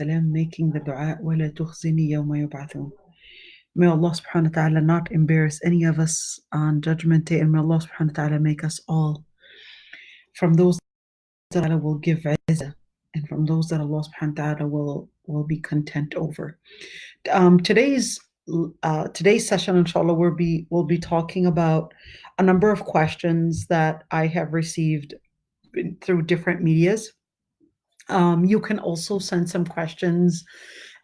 salam making the dua وَلَا تُخْزِنِي يَوْمَ يُبْعَثُونَ. May Allah subhanahu wa ta'ala not embarrass any of us on Judgment Day, and may Allah subhanahu wa ta'ala make us all from those that Allah will give izzah, and from those that Allah subhanahu wa ta'ala will be content over. Today's session, inshallah, we'll be talking about a number of questions that I have received through different medias. You can also send some questions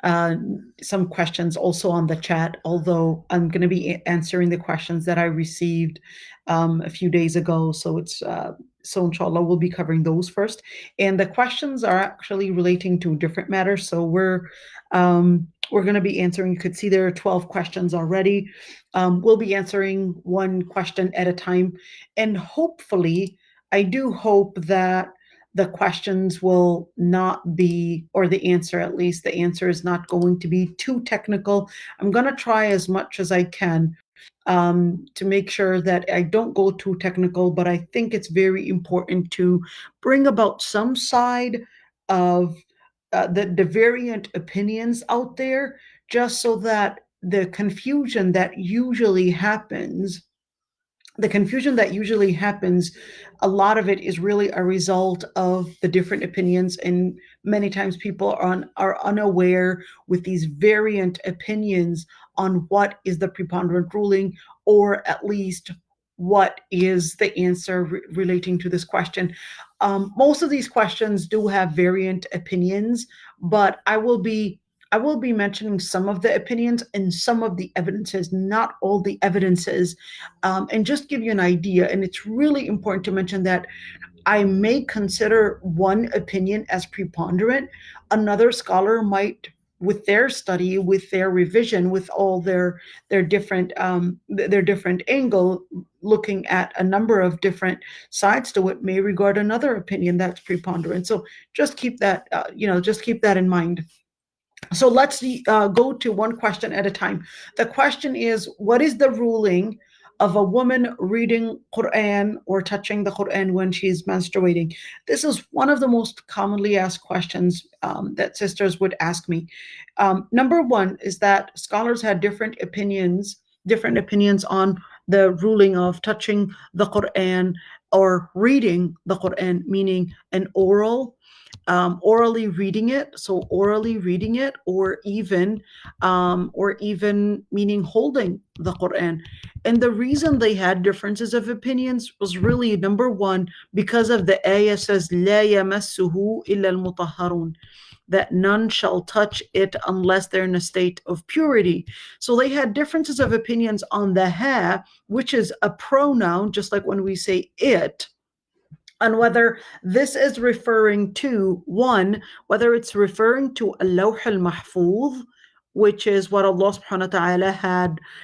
also on the chat, although I'm going to be answering the questions that I received a few days ago. So inshallah, we'll be covering those first. And the questions are actually relating to different matters. So we're going to be answering, you could see there are 12 questions already. We'll be answering one question at a time. And hopefully, I do hope that the questions will not be, or the answer at least, the answer is not going to be too technical. I'm going to try as much as I can to make sure that I don't go too technical, but I think it's very important to bring about some side of the variant opinions out there, just so that the confusion that usually happens, a lot of it is really a result of the different opinions, and many times people are unaware with these variant opinions on what is the preponderant ruling, or at least what is the answer relating to this question. Most of these questions do have variant opinions, but I will be mentioning some of the opinions and some of the evidences, not all the evidences, and just give you an idea. And it's really important to mention that I may consider one opinion as preponderant. Another scholar might, with their study, with their revision, with all their different angle, looking at a number of different sides to it, may regard another opinion that's preponderant. So just keep that in mind. So let's go to one question at a time. The question is, what is the ruling of a woman reading Quran or touching the Quran when she's menstruating? This is one of the most commonly asked questions that sisters would ask me. Number one is that scholars had different opinions on the ruling of touching the Quran or reading the Quran, meaning an orally reading it, or even meaning holding the Quran. And the reason they had differences of opinions was really, number one, because of the ayah says, لا يمسه إلا المطهرون, that none shall touch it unless they're in a state of purity. So they had differences of opinions on the ha, which is a pronoun, just like when we say it, and whether this is referring to, one, whether it's referring to al-lawh al-mahfuz, which is what Allah subhanahu wa ta'ala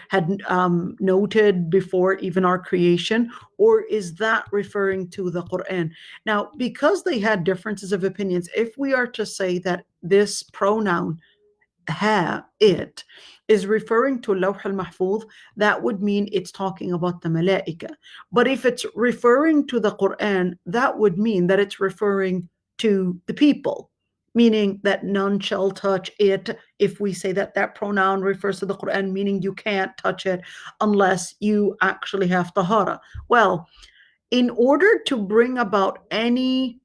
had noted before even our creation, or is that referring to the Quran? Now, because they had differences of opinions, if we are to say that this pronoun, ha, it, is referring to Lawh al-Mahfuz, that would mean it's talking about the Malaika. But if it's referring to the Quran, that would mean that it's referring to the people, meaning that none shall touch it. If we say that that pronoun refers to the Quran, meaning you can't touch it unless you actually have tahara. Well, in order to bring about any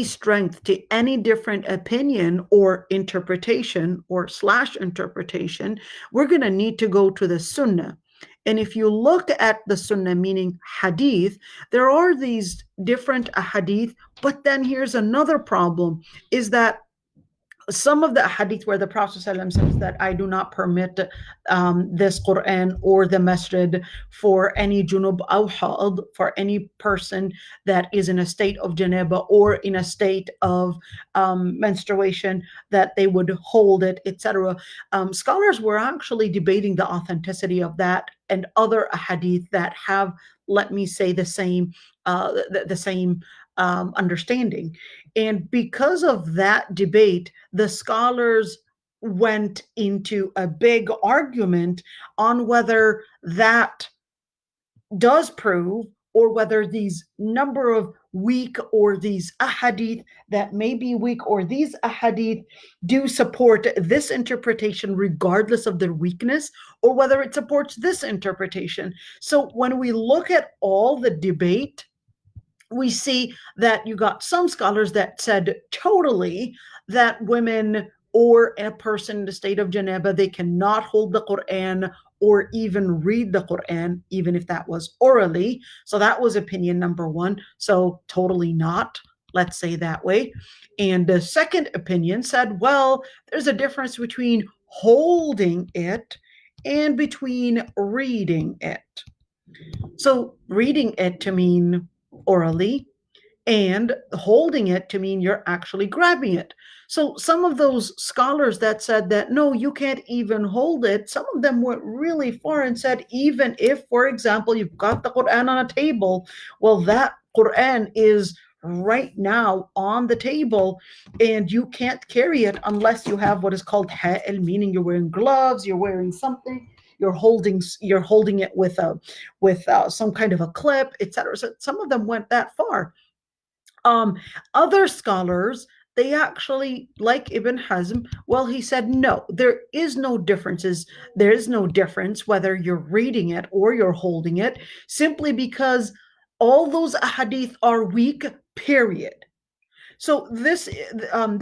strength to any different opinion or interpretation or / interpretation, we're going to need to go to the Sunnah. And if you look at the Sunnah, meaning hadith, there are these different hadith, but then here's another problem, is that some of the hadith where the Prophet ﷺ says that I do not permit this Quran or the masjid for any junub aw haad, for any person that is in a state of janaba or in a state of menstruation, that they would hold it, etc. Scholars were actually debating the authenticity of that and other hadith that have, let me say, the same understanding. And because of that debate, the scholars went into a big argument on whether that does prove or whether these number of weak or these ahadith that may be weak or these ahadith do support this interpretation regardless of their weakness, or whether it supports this interpretation. So when we look at all the debate, we see that you got some scholars that said totally that women or a person in the state of Janaba, they cannot hold the Quran or even read the Quran, even if that was orally. So that was opinion number one. So totally not, let's say that way. And the second opinion said, well, there's a difference between holding it and between reading it. So reading it to mean orally, and holding it to mean you're actually grabbing it. So some of those scholars that said that no, you can't even hold it, some of them went really far and said even if, for example, you've got the Quran on a table, well, that Quran is right now on the table and you can't carry it unless you have what is called ha'il, meaning you're wearing gloves, you're wearing something, you're holding it with some kind of a clip, etc. So some of them went that far. um, Other scholars, they actually, like Ibn Hazm, well, he said, no, there is no differences. There is no difference whether you're reading it or you're holding it, simply because all those hadith are weak, period. So this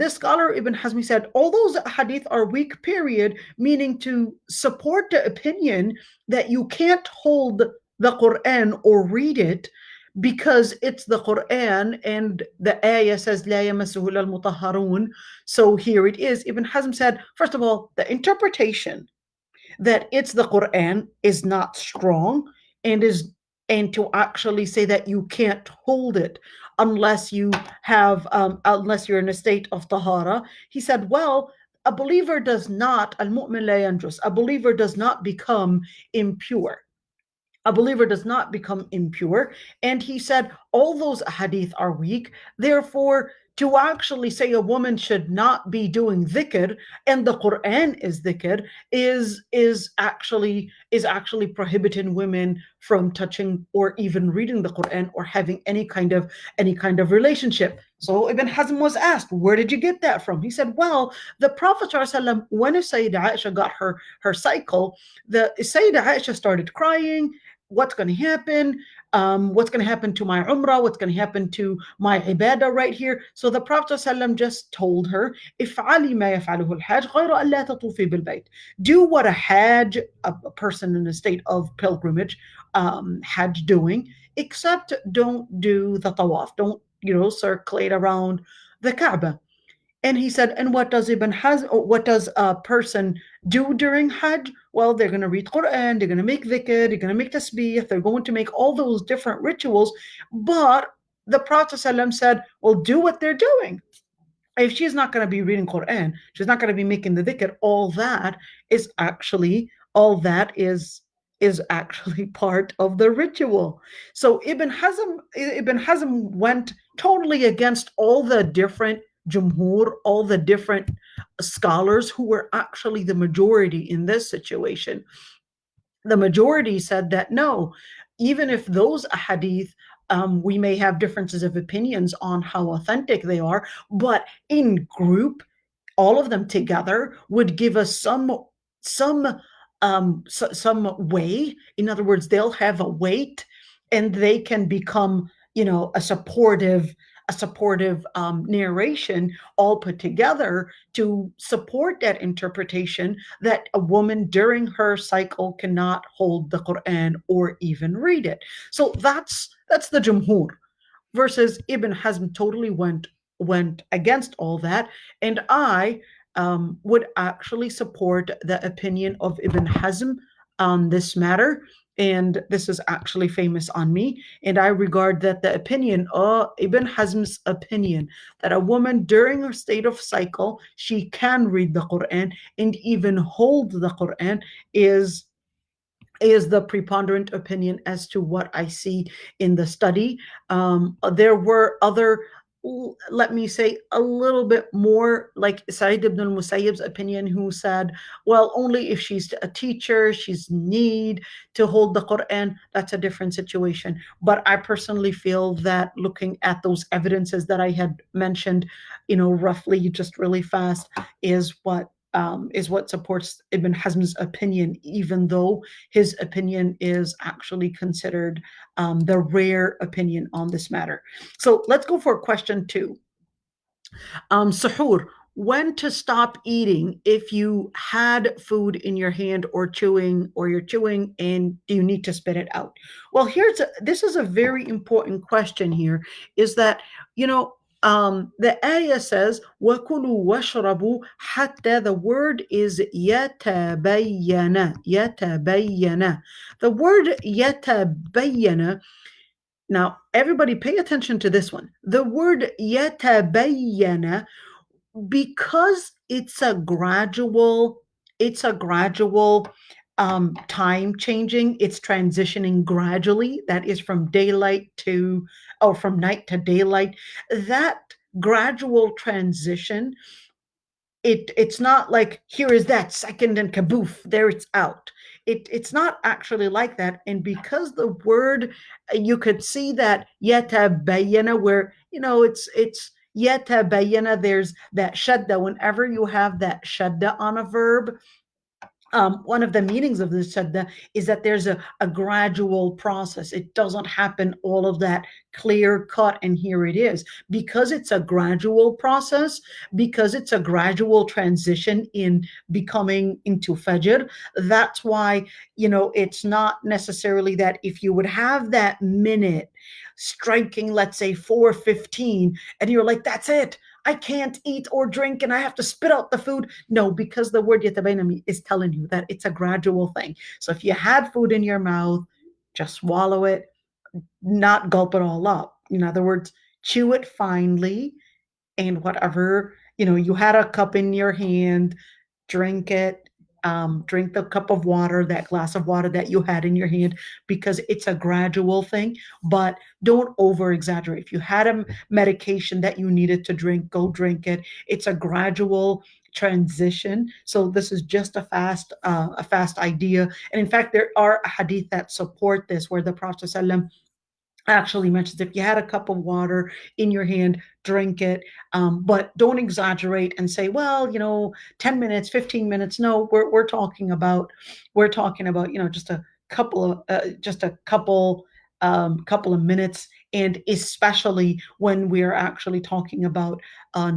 scholar Ibn Hazmi said all those hadith are weak, period, meaning to support the opinion that you can't hold the Quran or read it because it's the Quran and the ayah says لا يمسه إلا المطهرون. So here it is. Ibn Hazm said, first of all, the interpretation that it's the Quran is not strong, and to actually say that you can't hold it unless unless you're in a state of tahara. He said, well, a believer does not, al-mu'min la yanjus, a believer does not become impure. A believer does not become impure. And he said all those hadith are weak. Therefore, to actually say a woman should not be doing dhikr and the Quran is dhikr is actually prohibiting women from touching or even reading the Quran or having any kind of relationship. So Ibn Hazm was asked, where did you get that from? He said, well, the Prophet ﷺ, when Sayyidah Aisha got her cycle, the Sayyidah Aisha started crying. What's going to happen? What's going to happen to my umrah? What's going to happen to my ibadah right here? So the Prophet ﷺ just told her, "If'ali ma yaf'aluhu al-hajj, ghayra an la tatufi bil-bayt." Do what a hajj, a person in a state of pilgrimage, hajj doing, except don't do the tawaf. Don't circulate around the Kaaba. And he said, and what does a person do during Hajj? Well, they're going to read Quran, they're going to make dhikr, they're going to make tasbih, they're going to make all those different rituals. But the Prophet ﷺ said, well, do what they're doing. If she's not going to be reading Quran, she's not going to be making the dhikr, all that is actually part of the ritual. So Ibn Hazm went totally against all the different jumhur, all the different scholars who were actually the majority in this situation. The majority said that no, even if those hadith, we may have differences of opinions on how authentic they are, but in group, all of them together would give us some way. In other words, they'll have a weight, and they can become a supportive narration all put together to support that interpretation that a woman during her cycle cannot hold the Quran or even read it. So that's the jumhur, versus Ibn Hazm totally went against all that. And I would actually support the opinion of Ibn Hazm on this matter. And this is actually famous on me. And I regard that the opinion, Ibn Hazm's opinion, that a woman during her state of cycle, she can read the Quran and even hold the Quran, is the preponderant opinion as to what I see in the study. There were other let me say, a little bit more like Sa'id ibn al-Musayyib's opinion, who said, well, only if she's a teacher, she's need to hold the Quran, that's a different situation. But I personally feel that looking at those evidences that I had mentioned, roughly just really fast, is what supports Ibn Hazm's opinion, even though his opinion is actually considered the rare opinion on this matter. So let's go for question two. Suhoor, when to stop eating if you had food in your hand or you're chewing and do you need to spit it out? Well, this is a very important question here, is that, the ayah says, وَكُلُوا وَاشْرَبُوا حَتَّى, the word is يَتَبَيَّنَ, يَتَبَيَّنَ. The word يَتَبَيَّنَ, now, everybody pay attention to this one. The word yatabayyana, because it's a gradual time changing, it's transitioning gradually. That is from daylight to, or from night to daylight. That gradual transition, it's not like here is that second and kaboof, there it's out. It's not actually like that. And because the word, you could see that yatabayyana, where it's yatabayyana, there's that shadda. Whenever you have that shadda on a verb, one of the meanings of this shadda is that there's a gradual process. It doesn't happen all of that clear cut, and here it is. Because it's a gradual process, because it's a gradual transition in becoming into Fajr, that's why, it's not necessarily that if you would have that minute striking, let's say 4:15, and you're like, that's it, I can't eat or drink and I have to spit out the food. No, because the word yatabainami is telling you that it's a gradual thing. So if you had food in your mouth, just swallow it, not gulp it all up. In other words, chew it finely, and whatever, you had a cup in your hand, drink it. Drink the cup of water, that glass of water that you had in your hand, because it's a gradual thing. But don't over exaggerate. If you had a medication that you needed to drink, go drink it. It's a gradual transition. So this is just a fast idea. And in fact, there are hadith that support this, where the Prophet ﷺ actually mentions, if you had a cup of water in your hand, drink it. But don't exaggerate and say, well, 10 minutes, 15 minutes. No, we're talking about, just a couple of minutes. And especially when we're actually talking about a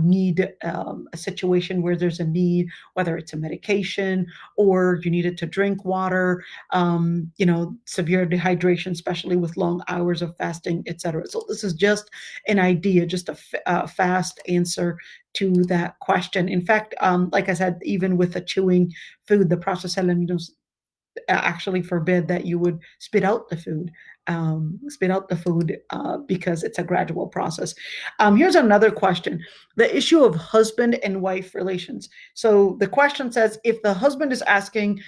situation where there's a need, whether it's a medication or you needed to drink water, severe dehydration, especially with long hours of fasting, etc. So this is just an idea, just a fast answer to that question. In fact, like I said, even with the chewing food, the Prophet actually forbid that you would spit out the food, because it's a gradual process. Here's another question: the issue of husband and wife relations. So the question says, if the husband is asking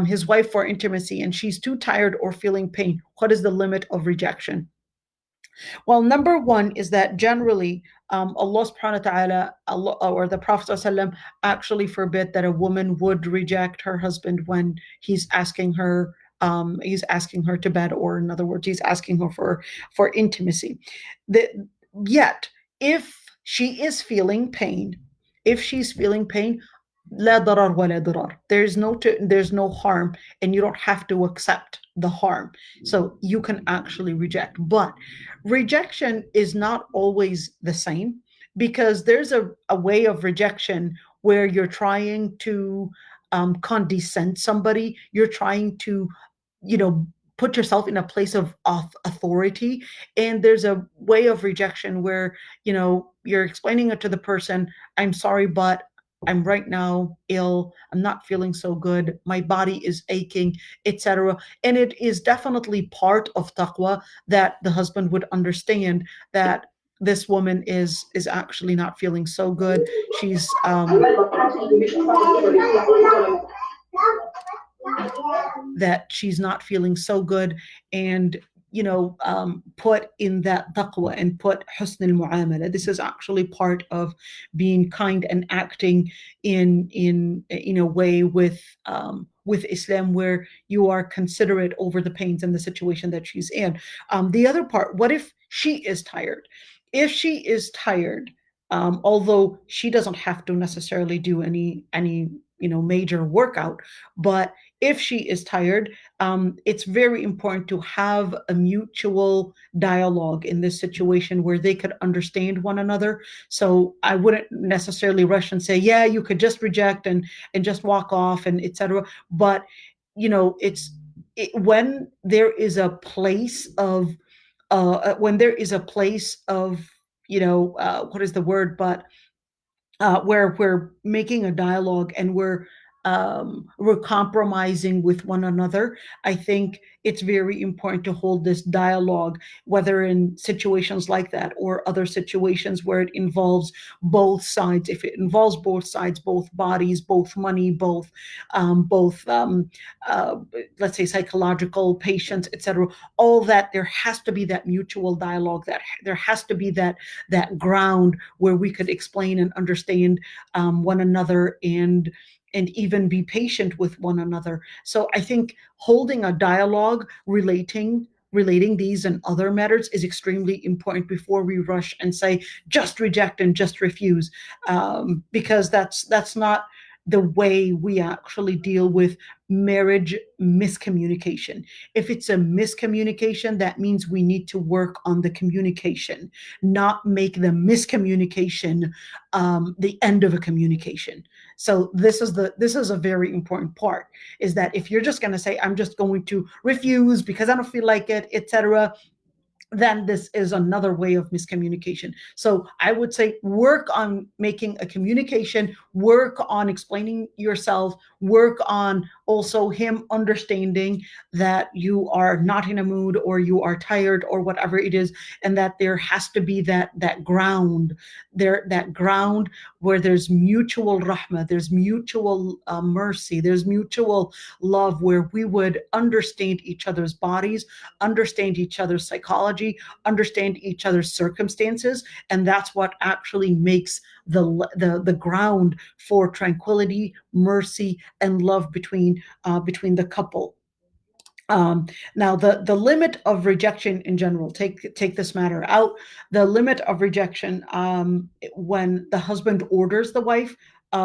his wife for intimacy and she's too tired or feeling pain, what is the limit of rejection? Well, number one is that generally, Allah subhanahu wa ta'ala, Allah, or the Prophet ﷺ, actually forbid that a woman would reject her husband when he's asking her to bed, or in other words, he's asking her for intimacy. The, Yet, if she is feeling pain, if she's feeling pain, لا ضرر ولا ضرار. There's no harm, and you don't have to accept the harm. So you can actually reject. But rejection is not always the same, because there's a way of rejection where you're trying to condescend somebody. You're trying to, you know, put yourself in a place of authority. And there's a way of rejection where, you're explaining it to the person, I'm sorry, but I'm right now ill. I'm not feeling so good. My body is aching, etc. And it is definitely part of taqwa that the husband would understand that this woman is actually not feeling so good. That she's not feeling so good, and put in that taqwa and put husn al-mu'amala. This is actually part of being kind and acting in a way with Islam, where you are considerate over the pains and the situation that she's in. The other part, what if she is tired? If she is tired, although she doesn't have to necessarily do any major workout, but if she is tired, it's very important to have a mutual dialogue in this situation where they could understand one another. So I wouldn't necessarily rush and say, yeah, you could just reject and just walk off and etc. But when there is a place of what is the word, but where we're making a dialogue and we're compromising with one another. I think it's very important to hold this dialogue, whether in situations like that or other situations where it involves both sides. If it involves both sides, both bodies, both money, both uh, let's say psychological patients, etc. All that, there has to be that mutual dialogue. That there has to be that ground where we could explain and understand one another and even be patient with one another. So I think holding a dialogue relating these and other matters is extremely important before we rush and say just reject and just refuse, because that's not the way we actually deal with marriage miscommunication. If it's a miscommunication, that means we need to work on the communication, not make the miscommunication the end of a communication. So this is a very important part, is that if you're just going to say, I'm just going to refuse because I don't feel like it, etc., then this is another way of miscommunication. So I would say work on making a communication, work on explaining yourself, work on also him understanding that you are not in a mood or you are tired or whatever it is, and that there has to be that ground there, that ground where there's mutual rahmah, there's mutual mercy, there's mutual love, where we would understand each other's bodies, understand each other's psychology, understand each other's circumstances, and that's what actually makes the ground for tranquility, mercy, and love between the couple. Now, the limit of rejection in general, take this matter out. The limit of rejection, when the husband orders the wife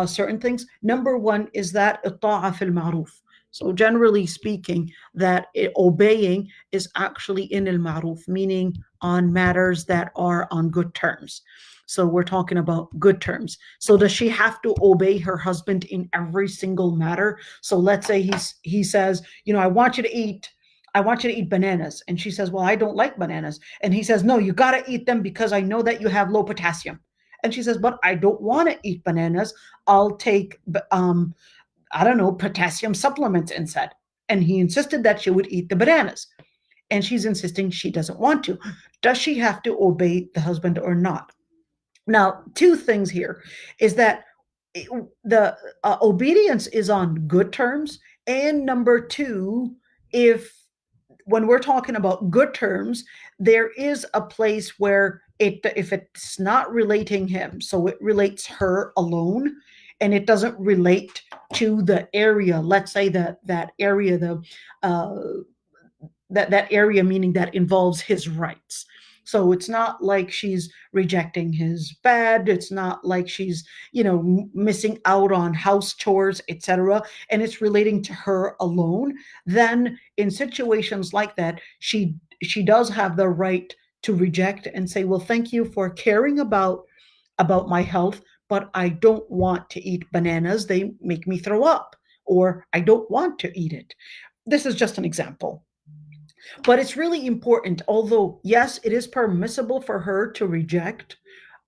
certain things. Number one is that الطاعة في المعروف. So generally speaking, that obeying is actually in al ma'ruf, meaning on matters that are on good terms. So we're talking about good terms. So does she have to obey her husband in every single matter? So let's say he says, I want you to eat bananas. And she says, well, I don't like bananas. And he says, no, you got to eat them because I know that you have low potassium. And she says, but I don't want to eat bananas. I'll take, I don't know, potassium supplements instead. And he insisted that she would eat the bananas. And she's insisting she doesn't want to. Does she have to obey the husband or not? Now, two things here is that the obedience is on good terms. And number two, if when we're talking about good terms, there is a place where if it's not relating him, so it relates her alone, and it doesn't relate to the area. Let's say that area, uh, that area meaning that involves his rights. So it's not like she's rejecting his bed. It's not like she's, missing out on house chores, etc. And it's relating to her alone. Then in situations like that, she does have the right to reject and say, well, thank you for caring about my health, but I don't want to eat bananas. They make me throw up, or I don't want to eat it. This is just an example. But it's really important, although, yes, it is permissible for her to reject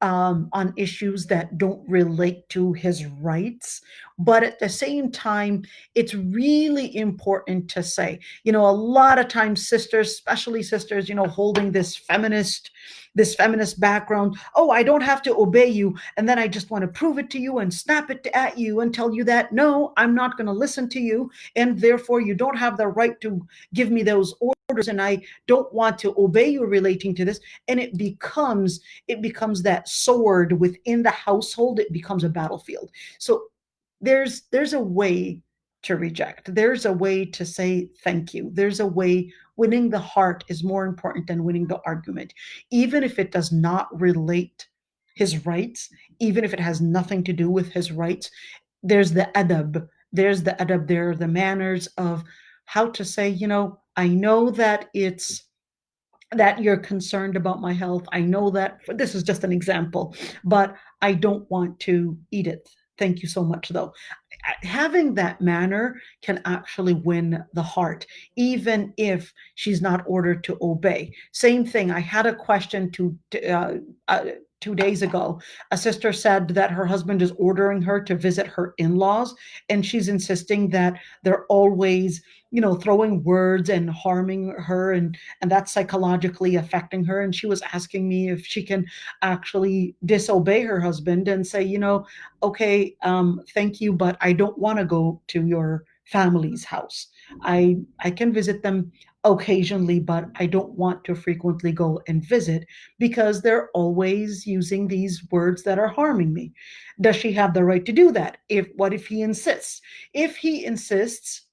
on issues that don't relate to his rights. But at the same time, it's really important to say, a lot of times sisters, especially sisters, holding this feminist this feminist background. Oh, I don't have to obey you, and then I just want to prove it to you and snap it at you and tell you that no, I'm not going to listen to you, and therefore you don't have the right to give me those orders, and I don't want to obey you relating to this. And it becomes that sword within the household. It becomes a battlefield. So there's a way to reject. There's a way to say thank you. There's a way. Winning the heart is more important than winning the argument, even if it does not relate his rights, even if it has nothing to do with his rights. There's the adab. There's the adab. There are the manners of how to say, I know that it's that you're concerned about my health. I know that this is just an example, but I don't want to eat it. Thank you so much, though. Having that manner can actually win the heart, even if she's not ordered to obey. Same thing. I had a question 2 days ago. A sister said that her husband is ordering her to visit her in laws, and she's insisting that they're always, throwing words and harming her, and that's psychologically affecting her. And she was asking me if she can actually disobey her husband and say, okay, thank you, but I don't want to go to your family's house. I can visit them occasionally, but I don't want to frequently go and visit because they're always using these words that are harming me. Does she have the right to do that? If what if he insists? If he insists,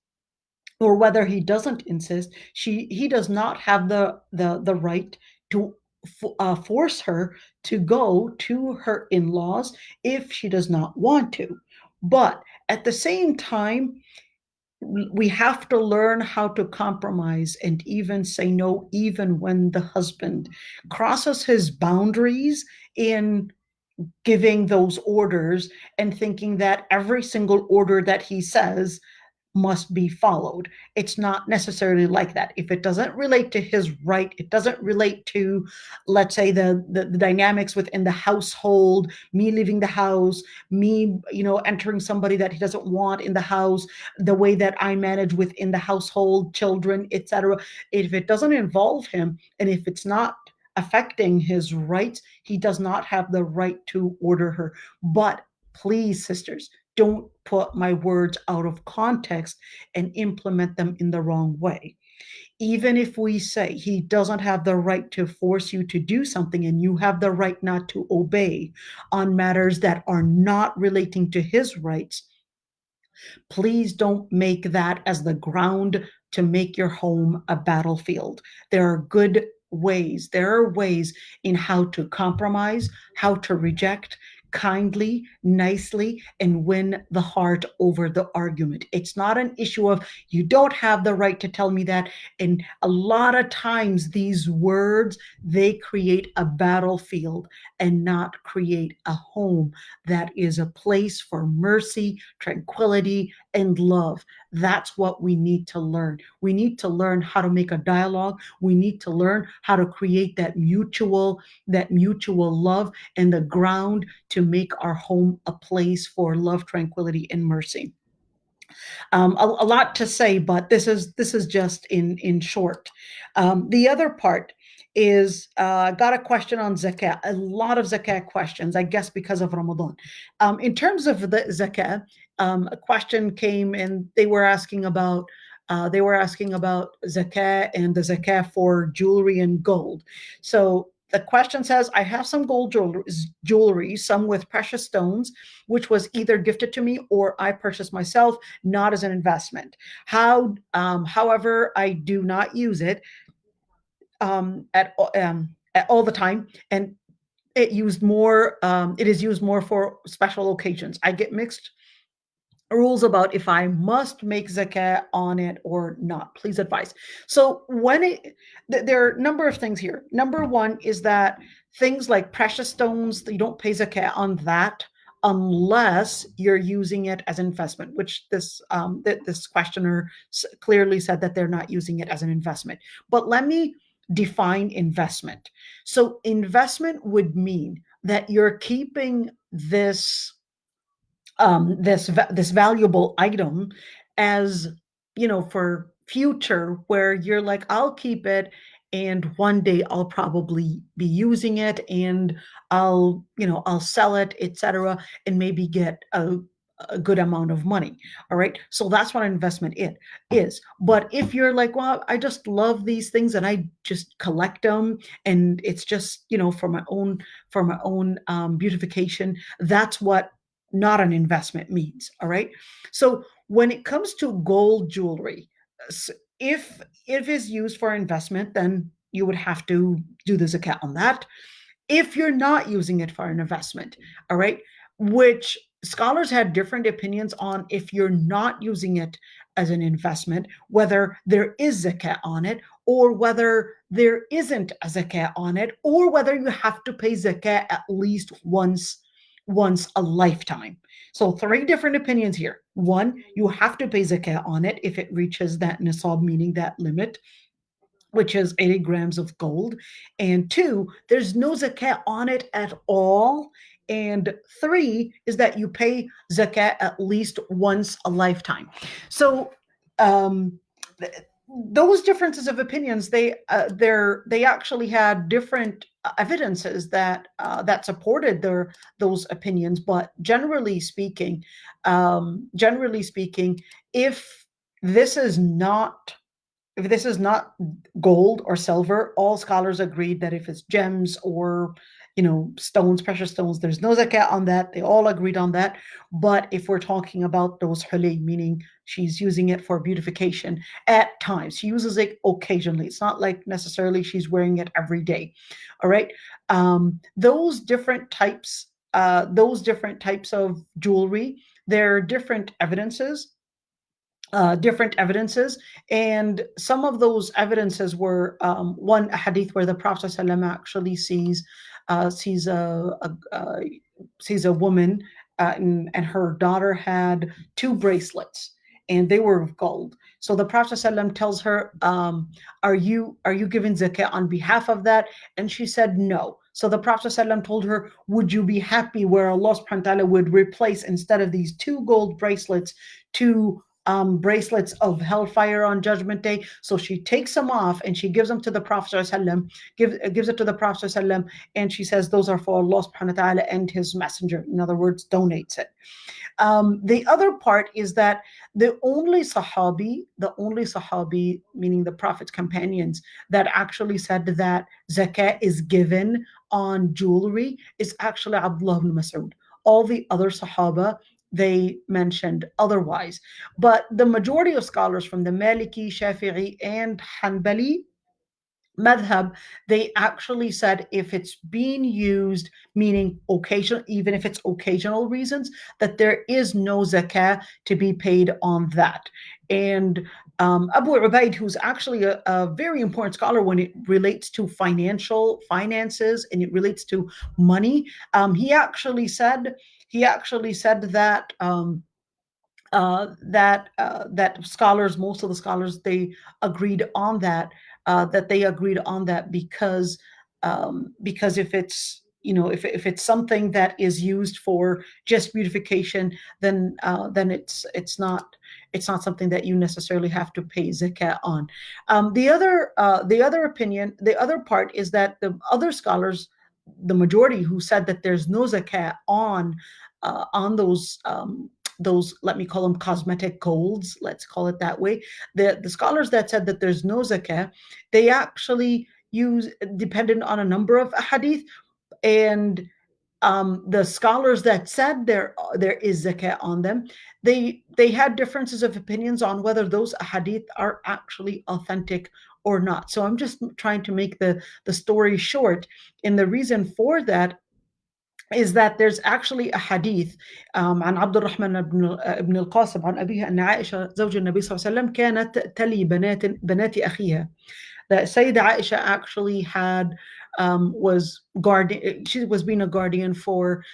or whether he doesn't insist, he does not have the right to force her to go to her in-laws if she does not want to. But at the same time, we have to learn how to compromise and even say no, even when the husband crosses his boundaries in giving those orders and thinking that every single order that he says must be followed. It's not necessarily like that. If it doesn't relate to his right, it doesn't relate to, let's say, the dynamics within the household, me leaving the house, me, entering somebody that he doesn't want in the house, the way that I manage within the household, children, etc. If it doesn't involve him, and if it's not affecting his rights, he does not have the right to order her. But please, sisters, don't put my words out of context and implement them in the wrong way. Even if we say he doesn't have the right to force you to do something and you have the right not to obey on matters that are not relating to his rights, please don't make that as the ground to make your home a battlefield. There are good ways. There are ways in how to compromise, how to reject kindly, nicely, and win the heart over the argument. It's not an issue of you don't have the right to tell me that. And a lot of times these words, they create a battlefield and not create a home that is a place for mercy, tranquility, and love. That's what we need to learn. We need to learn how to make a dialogue. We need to learn how to create that mutual love and the ground to make our home a place for love, tranquility, and mercy. A lot to say, but this is just in short. The other part is got a question on zakah. A lot of zakah questions, I guess, because of Ramadan. In terms of the zakah, a question came and they were asking about zakah and the zakah for jewelry and gold. So the question says, I have some gold jewelry, some with precious stones, which was either gifted to me or I purchased myself, not as an investment. However, I do not use it at all the time, and it is used more for special occasions. I get mixed rules about if I must make zakah on it or not. Please advise. So there are a number of things here. Number one is that things like precious stones, you don't pay zakah on that unless you're using it as an investment, which this questioner clearly said that they're not using it as an investment. But let me define investment. So investment would mean that you're keeping this valuable item as, for future, where you're like, I'll keep it, and one day I'll probably be using it, and I'll sell it, etc., and maybe get a good amount of money. All right. So that's what an investment it is. But if you're like, well, I just love these things and I just collect them, and it's just, for my own beautification, that's what not an investment means. All right. So when it comes to gold jewelry, if it's used for investment, then you would have to do the zakat on that. If you're not using it for an investment, all right, which scholars had different opinions on, if you're not using it as an investment, whether there is zakat on it or whether there isn't a zakat on it, or whether you have to pay zakat at least once a lifetime. So three different opinions here. One, you have to pay zakat on it if it reaches that nisab, meaning that limit, which is 80 grams of gold. And two, there's no zakat on it at all. And three is that you pay zakat at least once a lifetime. So um, those differences of opinions, they actually had different evidences that supported those opinions. But generally speaking, if this is not if this is not gold or silver, all scholars agreed that if it's gems or stones, precious stones, there's no zakat on that. They all agreed on that. But if we're talking about those huli, meaning she's using it for beautification at times, she uses it occasionally. It's not like necessarily she's wearing it every day. All right. Those different types of jewelry, there are different evidences. And some of those evidences were one a hadith where the Prophet ﷺ actually sees a woman, and her daughter had two bracelets, and they were of gold. So the Prophet ﷺ tells her, are you giving zakah on behalf of that? And she said no. So the Prophet ﷺ told her, would you be happy where Allah subhanahu wa ta'ala would replace, instead of these two gold bracelets, two bracelets of hellfire on Judgment Day? So she takes them off and she gives them to the Prophet ﷺ, gives it to the Prophet ﷺ, and she says those are for Allah subhanahu wa ta'ala and his messenger. In other words, donates it. The other part is that the only Sahabi, meaning the Prophet's companions, that actually said that zakat is given on jewelry is actually Abdullah ibn Mas'ud. All the other Sahaba, they mentioned otherwise. But the majority of scholars from the Maliki, Shafi'i, and Hanbali madhab, they actually said if it's being used, meaning occasional, even if it's occasional reasons, that there is no zakah to be paid on that. And Abu Ubaid, who's actually a very important scholar when it relates to finances and it relates to money, he actually said that scholars, most of the scholars, they agreed on that because if it's something that is used for just beautification, then it's not something that you necessarily have to pay zakat on. The other part is that the other scholars, the majority, who said that there's no zakat on those, let me call them cosmetic golds, let's call it that way. The scholars that said that there's no zakah, they actually depended on a number of hadith. And the scholars that said there is zakah on them, they had differences of opinions on whether those hadith are actually authentic or not. So I'm just trying to make the story short. And the reason for that is that there's actually a hadith عن عبد الرحمن بن القاسم عن أبيها أن عائشة زوج النبي صلى الله عليه وسلم كانت تلي بنات أخيها. That Sayyidah Aisha actually she was being a guardian for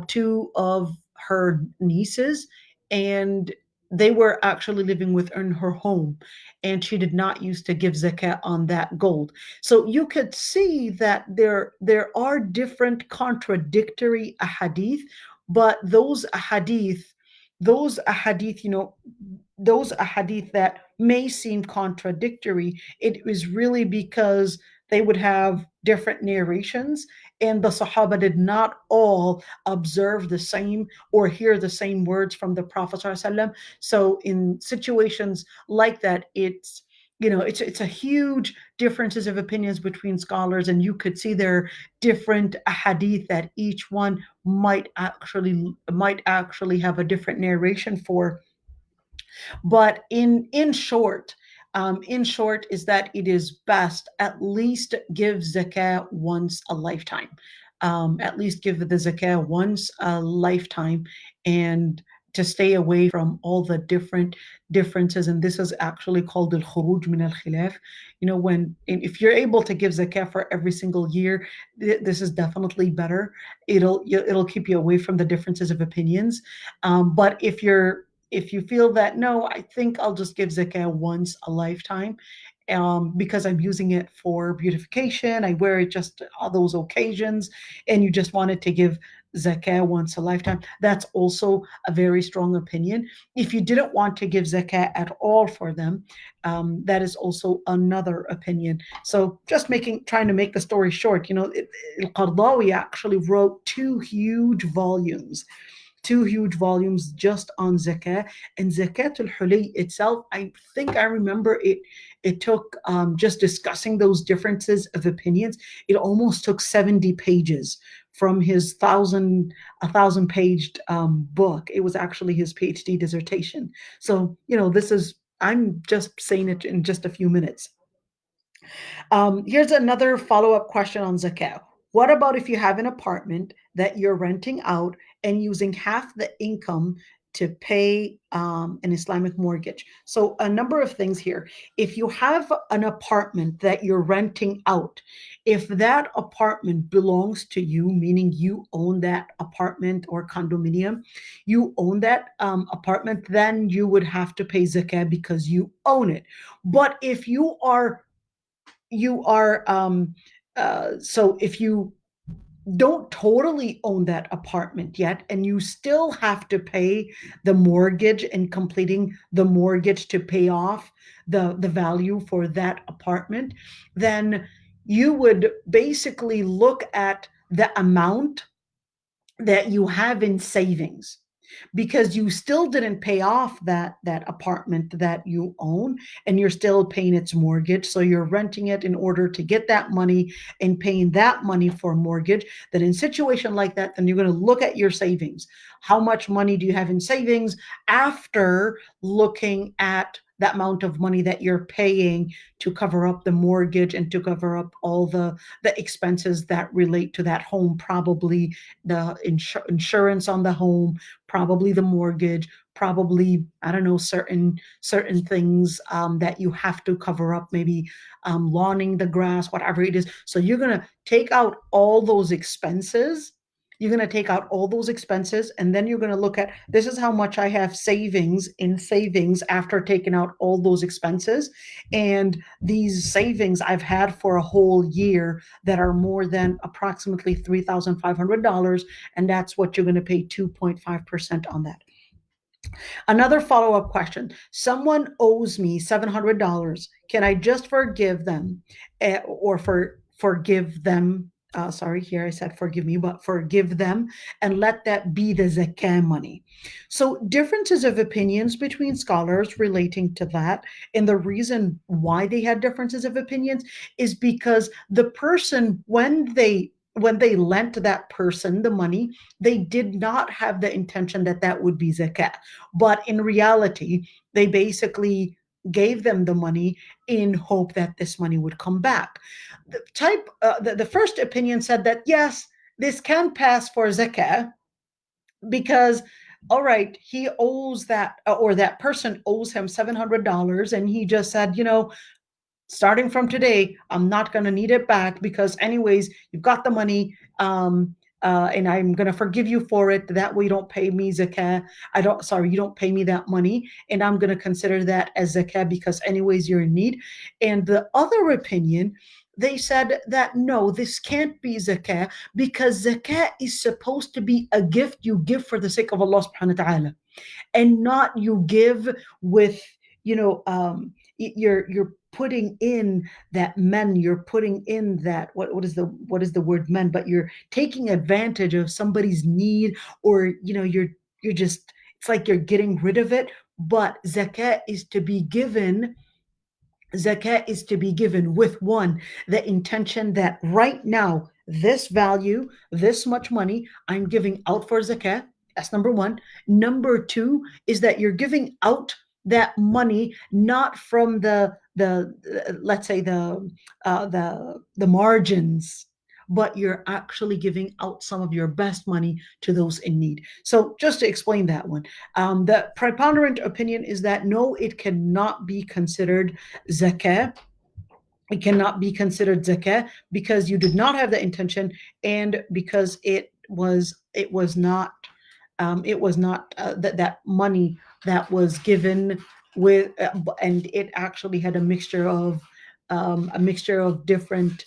two of her nieces, and they were actually living within her home, and she did not used to give zakat on that gold. So you could see that there are different contradictory ahadith, but those ahadith, those ahadith that may seem contradictory, it was really because they would have different narrations, and the Sahaba did not all observe the same or hear the same words from the Prophet ﷺ. So in situations like that, it's a huge differences of opinions between scholars, and you could see there are different hadith that each one might actually have a different narration for. But in short, is that it is best at least give zakah once a lifetime. At least give the zakah once a lifetime, and to stay away from all the different differences. And this is actually called al khuruj min al khilaf. When if you're able to give zakah for every single year, this is definitely better. It'll keep you away from the differences of opinions. But if you feel that, no, I think I'll just give zakah once a lifetime, because I'm using it for beautification, I wear it just on those occasions, and you just wanted to give zakah once a lifetime, that's also a very strong opinion. If you didn't want to give zakah at all for them, that is also another opinion. So just trying to make the story short, Al-Qardawi actually wrote two huge volumes just on zakah. And zakat al-hulay itself, I think I remember it took, just discussing those differences of opinions, it almost took 70 pages from his a thousand paged book. It was actually his PhD dissertation. So this is, I'm just saying it in just a few minutes. Here's another follow-up question on zakah. What about if you have an apartment that you're renting out and using half the income to pay an Islamic mortgage? So a number of things here. If you have an apartment that you're renting out, if that apartment belongs to you, meaning you own that apartment or condominium, you own that apartment, then you would have to pay zakah because you own it. But if so if you don't totally own that apartment yet, and you still have to pay the mortgage and completing the mortgage to pay off the value for that apartment, then you would basically look at the amount that you have in savings, because you still didn't pay off that apartment that you own, and you're still paying its mortgage, so you're renting it in order to get that money and paying that money for mortgage. Then in situation like that, then you're going to look at your savings. How much money do you have in savings after looking at that amount of money that you're paying to cover up the mortgage and to cover up all the expenses that relate to that home, probably the insurance on the home, probably the mortgage, probably, I don't know, certain things that you have to cover up, maybe lawning the grass, whatever it is. So you're going to take out all those expenses. You're going to take out all those expenses, and then you're going to look at, this is how much I have savings after taking out all those expenses. And these savings I've had for a whole year that are more than approximately $3,500. And that's what you're going to pay 2.5% on that. Another follow-up question. Someone owes me $700. Can I just forgive them, or forgive them? Sorry, here I said forgive me, but forgive them and let that be the zakah money. So differences of opinions between scholars relating to that. And the reason why they had differences of opinions is because the person, when they lent that person the money, they did not have the intention that that would be zakah. But in reality, they basically gave them the money in hope that this money would come back. The first opinion said that yes, this can pass for zakah, because all right, he owes that, or that person owes him $700, and he just said, starting from today, I'm not going to need it back, because anyways, you've got the money, and I'm going to forgive you for it. That way you don't pay me zakah. You don't pay me that money, and I'm going to consider that as zakah, because anyways you're in need. And the other opinion, they said that no, this can't be zakah, because zakah is supposed to be a gift you give for the sake of Allah subhanahu wa ta'ala. and not you give with, you know, you're putting in that men, you're putting in that, what is the word men, but you're taking advantage of somebody's need, or you're just, it's like you're getting rid of it. But zakah is to be given with, one, the intention that right now, this value, this much money, I'm giving out for zakah. That's number one. Number two is that you're giving out that money not from the let's say the margins, but you're actually giving out some of your best money to those in need. So just to explain that one, the preponderant opinion is that no, it cannot be considered zakah. It cannot be considered zakah because you did not have the intention, and because it was not that money that was given with, and it actually had a mixture of different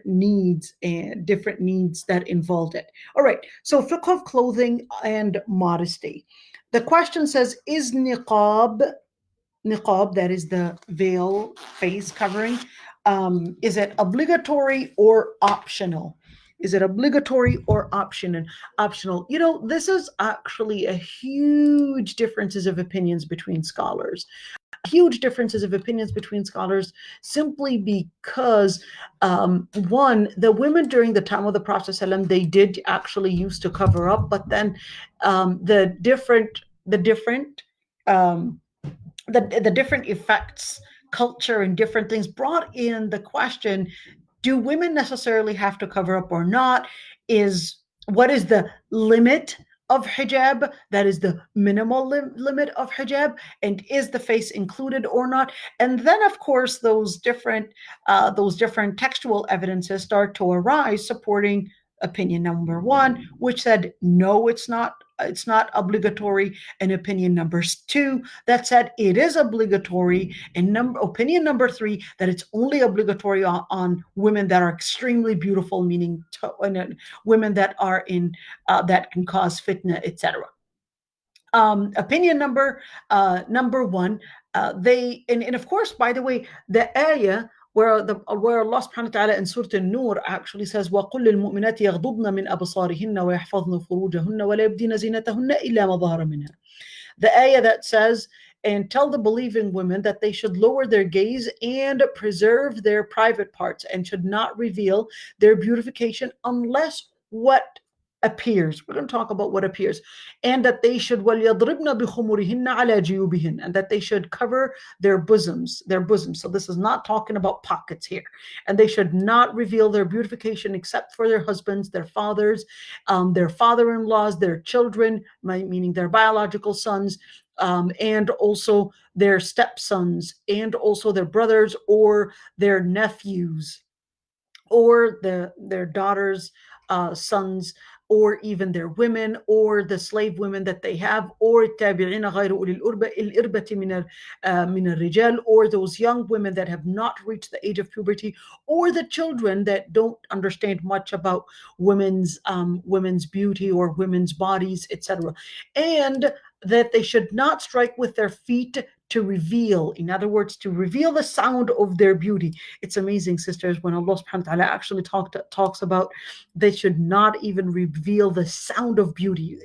needs, and different needs that involved it. All right. So fiqh of clothing and modesty. The question says, is niqab, that is the veil, face covering, is it obligatory or optional? Is it obligatory or optional? This is actually a huge differences of opinions between scholars. Huge differences of opinions between scholars, simply because, one, the women during the time of the Prophet ﷺ, they did actually used to cover up, but then um, the different effects, culture, and different things brought in the question: do women necessarily have to cover up or not? Is What is the limit of hijab? That is the minimal limit of hijab, and is the face included or not? And then, of course, those different textual evidences start to arise supporting opinion number one, which said no, it's not obligatory, and opinion number two that said it is obligatory, and opinion number three that it's only obligatory on women that are extremely beautiful, meaning women that are in that can cause fitna, etc. Opinion number one, they and of course, by the way, the ayah where Allah subhanahu wa ta'ala in Surah An-Nur actually says, وَقُلْ لِلْمُؤْمِنَاتِ يَغْضُضْنَ مِنْ أَبْصَارِهِنَّ وَيَحْفَظْنَ فُرُوجَهُنَّ وَلَا يُبْدِينَ زِينَتَهُنَّ إِلَّا مَا ظَهَرَ مِنْهَا. The ayah that says, and tell the believing women that they should lower their gaze and preserve their private parts, and should not reveal their beautification unless what appears. We're going to talk about what appears. And that they should وَلْيَضْرِبْنَ بِخُمُرِهِنَّ عَلَى جِيُوبِهِنَّ, and that they should cover their bosoms. So this is not talking about pockets here. And they should not reveal their beautification except for their husbands, their fathers, their father-in-laws, their children, meaning their biological sons, and also their stepsons, and also their brothers or their nephews, or their daughters, sons, or even their women, or the slave women that they have, or التابعين غير أولي الإربة من الرجال, or those young women that have not reached the age of puberty, or the children that don't understand much about women's beauty or women's bodies, etc. And that they should not strike with their feet to reveal, in other words, to reveal the sound of their beauty. It's amazing, sisters, when Allah subhanahu wa ta'ala actually talks about they should not even reveal the sound of beauty.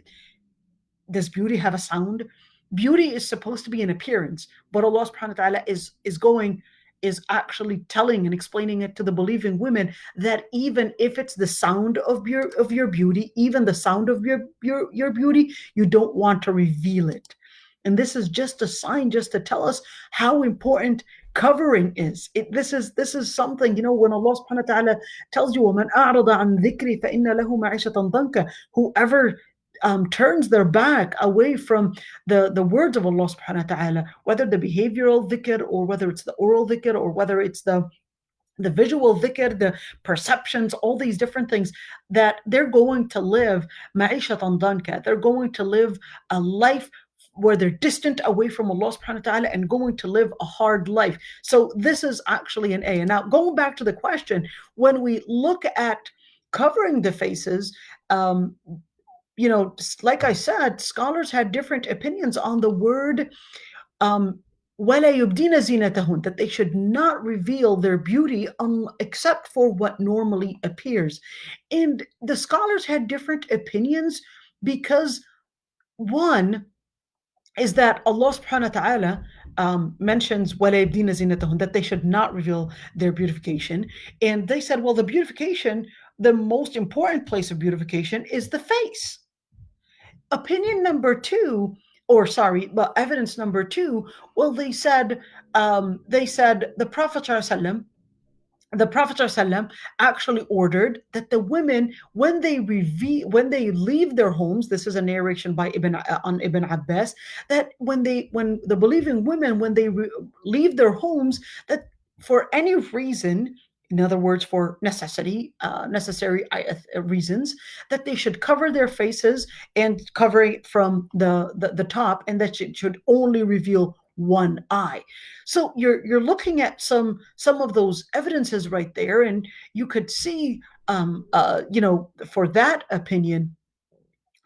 Does beauty have a sound? Beauty is supposed to be an appearance, but Allah subhanahu wa ta'ala is actually telling and explaining it to the believing women that even if it's the sound of your beauty, even the sound of your beauty, you don't want to reveal it. And this is just a sign, just to tell us how important covering is. This is something, when Allah subhanahu wa ta'ala tells you, وَمَنْ أَعْرَضَ عَنْ ذِكْرِي فَإِنَّ لَهُ مَعِيشَةً ضَنْكَ, whoever turns their back away from the words of Allah subhanahu wa ta'ala, whether the behavioral dhikr, or whether it's the oral dhikr, or whether it's the visual dhikr, the perceptions, all these different things, that they're going to live ma'ishatan danka. They're going to live a life where they're distant away from Allah subhanahu wa ta'ala, and going to live a hard life. So this is actually an ayah. Now, going back to the question, when we look at covering the faces, like I said, scholars had different opinions on the word um, وَلَا يُبْدِينَ زِينَتَهُنْ, that they should not reveal their beauty except for what normally appears. And the scholars had different opinions because one is that Allah subhanahu wa ta'ala mentions وَلَا يُبْدِينَ زِينَتَهُنْ, that they should not reveal their beautification. And they said, well, the beautification, the most important place of beautification is the face. Opinion number two, or sorry, but evidence number two, well, they said the Prophet actually ordered that the women, when they leave their homes, this is a narration by Ibn Abbas, that when the believing women, when they leave their homes, that for any reason, in other words, for necessary reasons, that they should cover their faces and cover it from the top, and that it should only reveal one eye. So you're looking at some of those evidences right there, and you could see, for that opinion.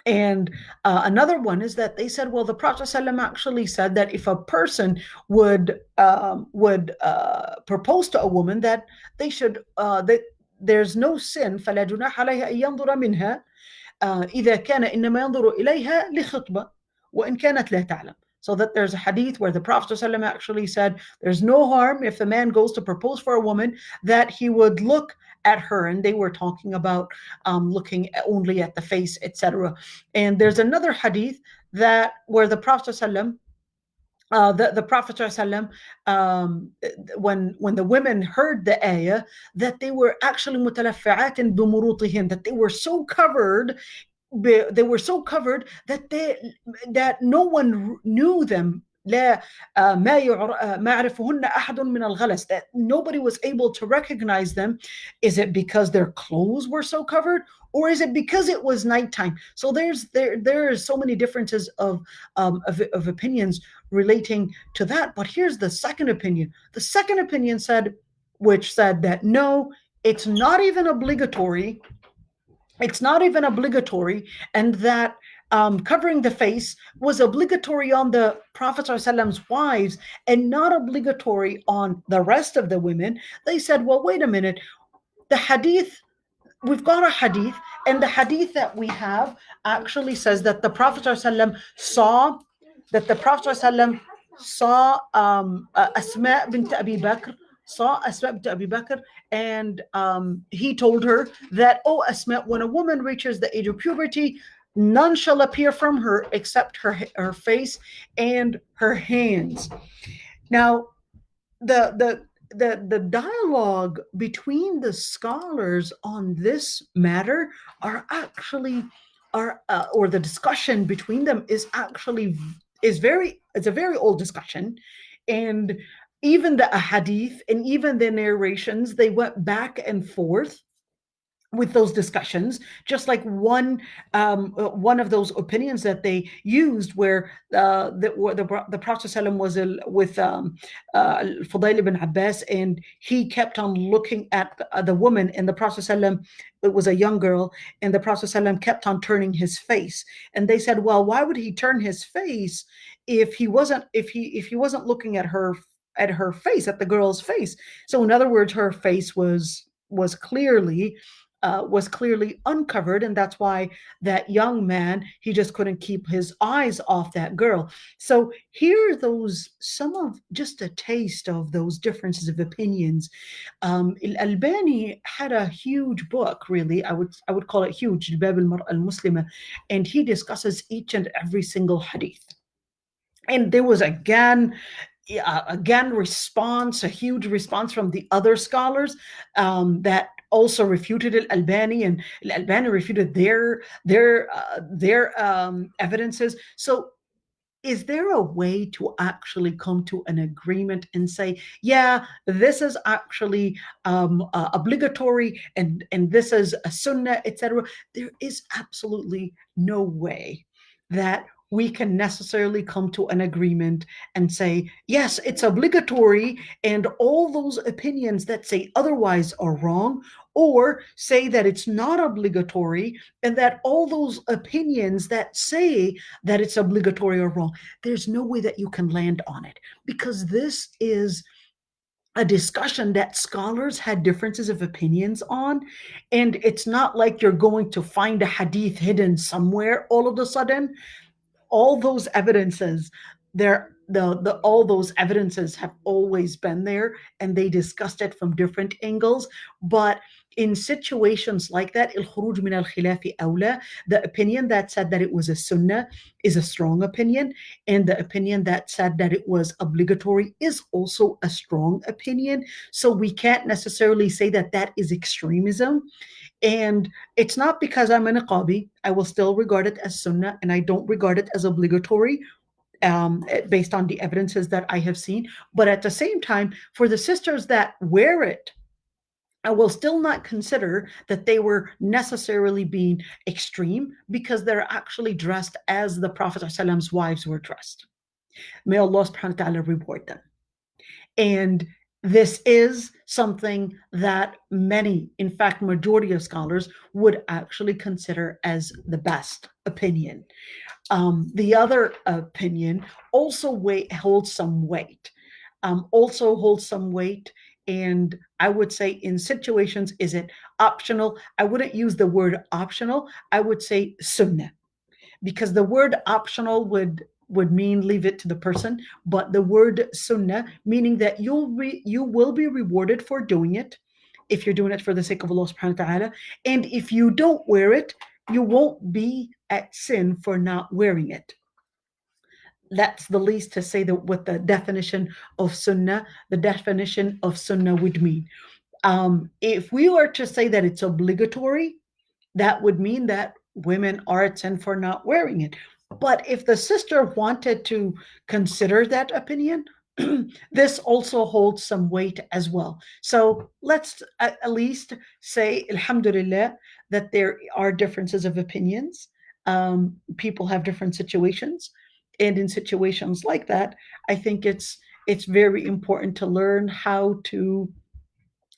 And another one is that they said, well, the Prophet ﷺ actually said that if a person would propose to a woman, that they should that there's no sin, فلا جناح عليها أن ينظر منها إذا كان إنما ينظر إليها لخطبة وإن كانت لا تعلم. So that there's a hadith where the Prophet ﷺ actually said there's no harm if a man goes to propose for a woman that he would look at her, and they were talking about looking only at the face, etc. And there's another hadith that where the Prophet ﷺ the Prophet ﷺ, when the women heard the ayah, that they were actually متلفعات بمروطهن, that they were so covered that no one knew them. لا ما يعرفهن أحد من الغلس, that nobody was able to recognize them. Is it because their clothes were so covered, or is it because it was nighttime? So there are so many differences of opinions relating to that. But here's the second opinion. The second opinion said that no, it's not even obligatory. It's not even obligatory, and that covering the face was obligatory on the Prophet ﷺ's wives and not obligatory on the rest of the women. They said, well, wait a minute. The hadith, we've got a hadith, and the hadith that we have actually says that the Prophet ﷺ saw Asma bint Abi Bakr, and he told her that, oh, Asma, when a woman reaches the age of puberty, none shall appear from her except her face and her hands. Now, the dialogue between the scholars on this matter or the discussion between them is it's a very old discussion. And even the hadith and even the narrations, they went back and forth with those discussions, just like one of those opinions that they used, where the Prophet ﷺ was with Fudayl ibn Abbas, and he kept on looking at the woman, and the Prophet ﷺ, it was a young girl, and the Prophet ﷺ kept on turning his face, and they said, well, why would he turn his face if he wasn't looking at her face, at the girl's face? So in other words, her face was clearly uncovered, and that's why that young man, he just couldn't keep his eyes off that girl. So here are some of just a taste of those differences of opinions. Al-Albani had a huge book, really. I would call it huge, Bab al-Mar'a al-Muslima, and he discusses each and every single hadith. And there was again a huge response from the other scholars that also refuted Al-Albani, and Al-Albani refuted their evidences. So is there a way to actually come to an agreement and say, yeah, this is actually obligatory, and this is a sunnah, etc.? There is absolutely no way that we can necessarily come to an agreement and say, yes, it's obligatory, and all those opinions that say otherwise are wrong, or say that it's not obligatory and that all those opinions that say that it's obligatory are wrong. There's no way that you can land on it, because this is a discussion that scholars had differences of opinions on. And it's not like you're going to find a hadith hidden somewhere all of a sudden. All those evidences there the all those evidences have always been there, and they discussed it from different angles. But in situations like that, الخروج من الخلاف أولى, the opinion that said that it was a sunnah is a strong opinion, and the opinion that said that it was obligatory is also a strong opinion. So we can't necessarily say that that is extremism. And it's not because I'm a niqabi, I will still regard it as sunnah, and I don't regard it as obligatory, based on the evidences that I have seen. But at the same time, for the sisters that wear it, I will still not consider that they were necessarily being extreme, because they're actually dressed as the Prophet ﷺ's wives were dressed. May Allah subhanahu wa ta'ala reward them. And this is something that many, in fact, majority of scholars would actually consider as the best opinion. The other opinion also holds some weight. And I would say in situations, is it optional? I wouldn't use the word optional. I would say sunnah, because the word optional would mean leave it to the person, but the word sunnah, meaning that you will be rewarded for doing it if you're doing it for the sake of Allah subhanahu wa ta'ala. And if you don't wear it, you won't be at sin for not wearing it. That's the least to say that what the definition of sunnah would mean. If we were to say that it's obligatory, that would mean that women are at sin for not wearing it. But if the sister wanted to consider that opinion, this also holds some weight as well. So let's at least say, Alhamdulillah, that there are differences of opinions. People have different situations. And in situations like that, I think it's very important to learn how to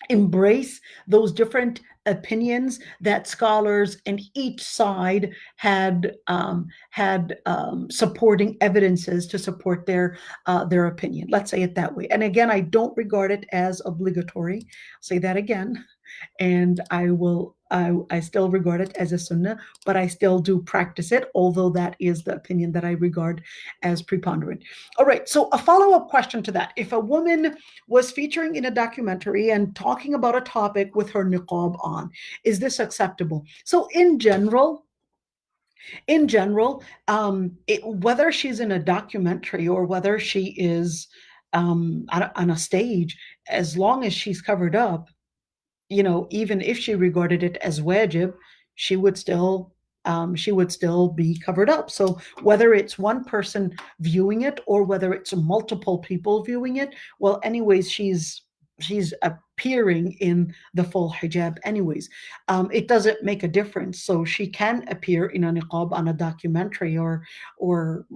embrace those different opinions that scholars and each side had supporting evidences to support their opinion. Let's say it that way. And again, I don't regard it as obligatory. I'll say that again. And I still regard it as a sunnah, but I still do practice it, although that is the opinion that I regard as preponderant. All right, so a follow-up question to that. If a woman was featuring in a documentary and talking about a topic with her niqab on, is this acceptable? So in general, whether she's in a documentary or whether she is on a stage, as long as she's covered up, even if she regarded it as wajib, she would still be covered up. So whether it's one person viewing it or whether it's multiple people viewing it, well, anyways, she's appearing in the full hijab anyways. It doesn't make a difference. So she can appear in a niqab on a documentary or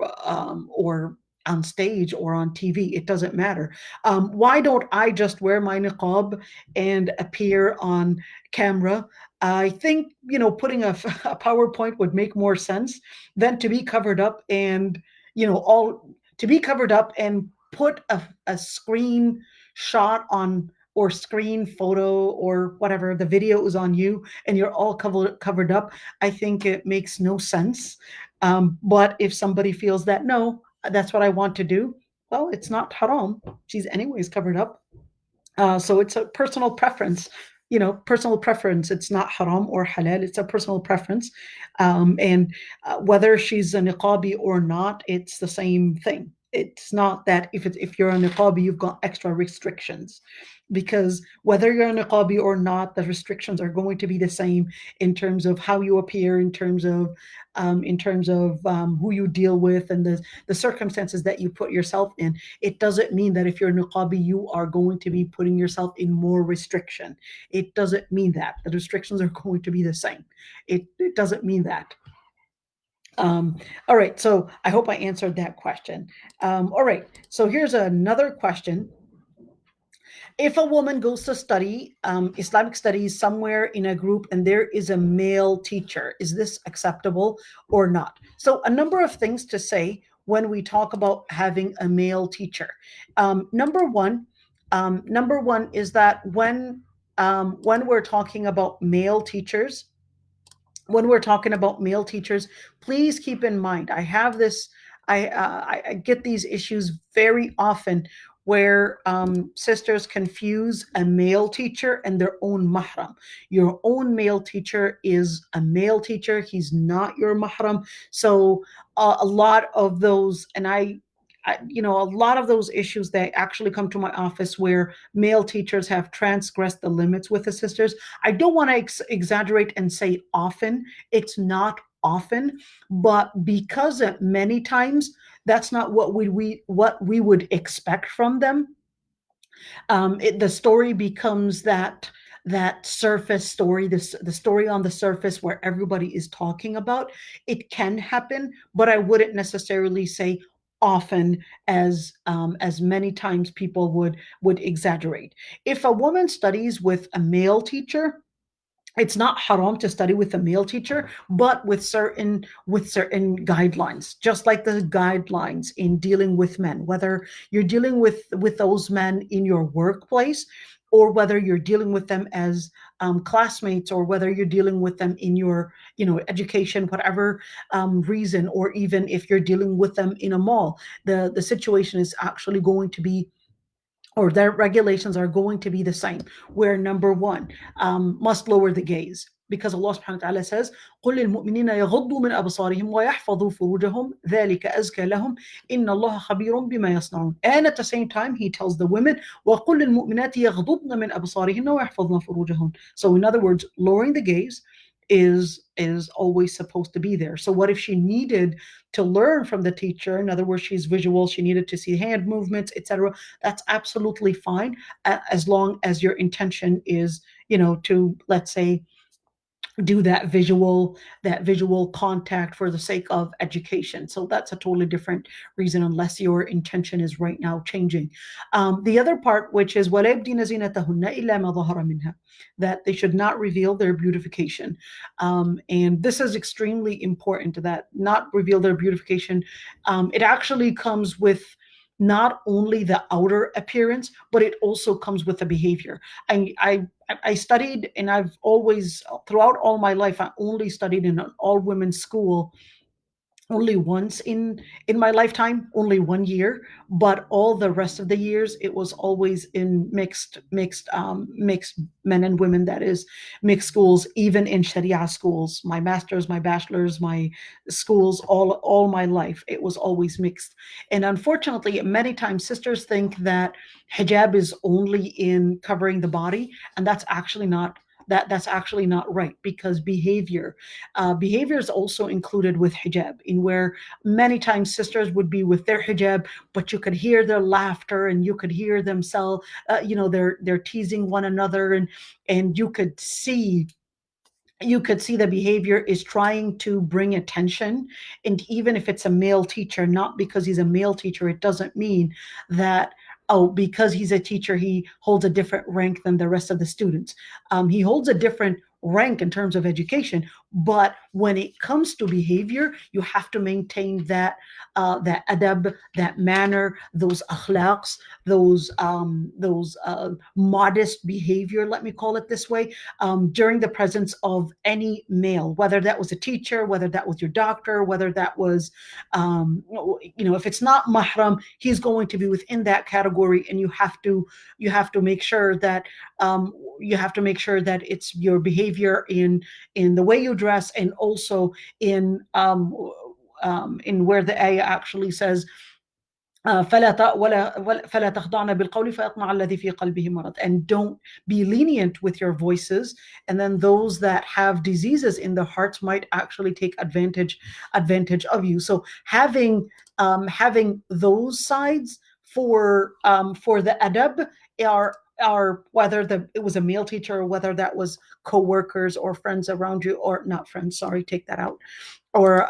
on stage or on TV. It doesn't matter. Why don't I just wear my niqab and appear on camera? I think putting a PowerPoint would make more sense than to be covered up and all to be covered up and put a screen shot on, or screen photo or whatever, the video is on you and you're all covered up. I think it makes no sense. But if somebody feels that, no, that's what I want to do, well, it's not haram. She's anyways covered up. So it's a personal preference. Personal preference. It's not haram or halal. It's a personal preference. And whether she's a niqabi or not, it's the same thing. It's not that if you're a niqabi, you've got extra restrictions, because whether you're a niqabi or not, the restrictions are going to be the same in terms of how you appear, in terms of who you deal with, and the circumstances that you put yourself in. It doesn't mean that if you're niqabi, you are going to be putting yourself in more restriction. It doesn't mean that. The restrictions are going to be the same. It doesn't mean that. Um, all right, so I hope I answered that question. All right, so here's another question. If a woman goes to study Islamic studies somewhere in a group and there is a male teacher, is this acceptable or not? So, a number of things to say when we talk about having a male teacher. Number one is that when we're talking about male teachers, please keep in mind. I have this. I get these issues very often where sisters confuse a male teacher and their own mahram. Your own male teacher is a male teacher. He's not your mahram. So a lot of those, and a lot of those issues that actually come to my office where male teachers have transgressed the limits with the sisters. I don't want to exaggerate and say often. It's not often, but because many times that's not what we would expect from them. The story becomes that surface story, the story on the surface where everybody is talking about. It can happen, but I wouldn't necessarily say often as many times people would exaggerate. If a woman studies with a male teacher, it's not haram to study with a male teacher, but with certain guidelines, just like the guidelines in dealing with men, whether you're dealing with those men in your workplace, or whether you're dealing with them as classmates, or whether you're dealing with them in your education, whatever reason, or even if you're dealing with them in a mall. The situation is actually going to be, or their regulations are going to be the same, where number one, must lower the gaze, because Allah subhanahu wa ta'ala says, قُلْ لِلْمُؤْمِنِينَ يَغُضُّوا مِنْ أَبْصَارِهِمْ وَيَحْفَظُوا فُرُوجَهُمْ ذَلِكَ أَزْكَى لَهُمْ إِنَّ اللَّهَ خَبِيرٌ بِمَا يَصْنَعُونَ. And at the same time, He tells the women, وَقُلْ لِلْمُؤْمِنَاتِ يَغْضُضْنَ مِنْ أَبْصَارِهِنَّ وَيَحْفَظْنَ فُرُوجَهُنْ. So in other words, lowering the gaze is always supposed to be there. So what if she needed to learn from the teacher? In other words, she's visual, she needed to see hand movements, etc. That's absolutely fine, as long as your intention is, to, let's say, do that visual contact for the sake of education. So that's a totally different reason, unless your intention is right now changing. The other part, which is وَلَا يَبْدِينَ زِينَتَهُنَّ إِلَّا مَا ظَهَرَ مِنْهَا, that they should not reveal their beautification. And this is extremely important, that not reveal their beautification. It actually comes with not only the outer appearance, but it also comes with the behavior. I studied, and I've always, throughout all my life, I only studied in an all women's school only once in my lifetime, only 1 year. But all the rest of the years it was always in mixed men and women, that is, mixed schools. Even in Sharia schools, my master's, my bachelor's, my schools, all my life, it was always mixed. And unfortunately, many times sisters think that hijab is only in covering the body, and that's actually not right, because behavior is also included with hijab, in where many times sisters would be with their hijab, but you could hear their laughter, and you could hear themselves, they're teasing one another, and you could see the behavior is trying to bring attention. And even if it's a male teacher, not because he's a male teacher, it doesn't mean that, oh, because he's a teacher, he holds a different rank than the rest of the students. He holds a different rank in terms of education, but when it comes to behavior, you have to maintain that adab, that manner, those akhlaqs, those modest behavior, let me call it this way, during the presence of any male, whether that was a teacher, whether that was your doctor, whether that was, if it's not mahram, he's going to be within that category, and you have to make sure that it's your behavior in the way you dress, and also in where the ayah actually says, فلا تخضعن بالقول فيطمع الذي في قلبه مرض. And don't be lenient with your voices, and then those that have diseases in their hearts might actually take advantage of you. So having those sides for the adab are whether it was a male teacher, or whether that was co-workers or friends around you, or not friends, sorry, take that out, or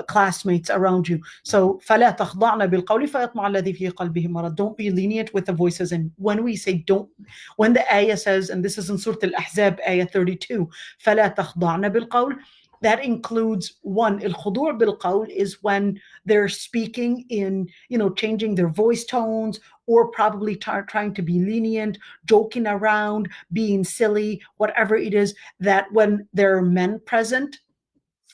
classmates around you. So فلا تخضعن بالقول فيطمع الذي في قلبه مرض. Don't be lenient with the voices. And when we say don't, when the ayah says, and this is in Surah Al-Ahzab, ayah 32, فلا تخضعن بالقول, that includes one, الخضوع بالقول is when they're speaking in, changing their voice tones, or probably trying to be lenient, joking around, being silly, whatever it is, that when there are men present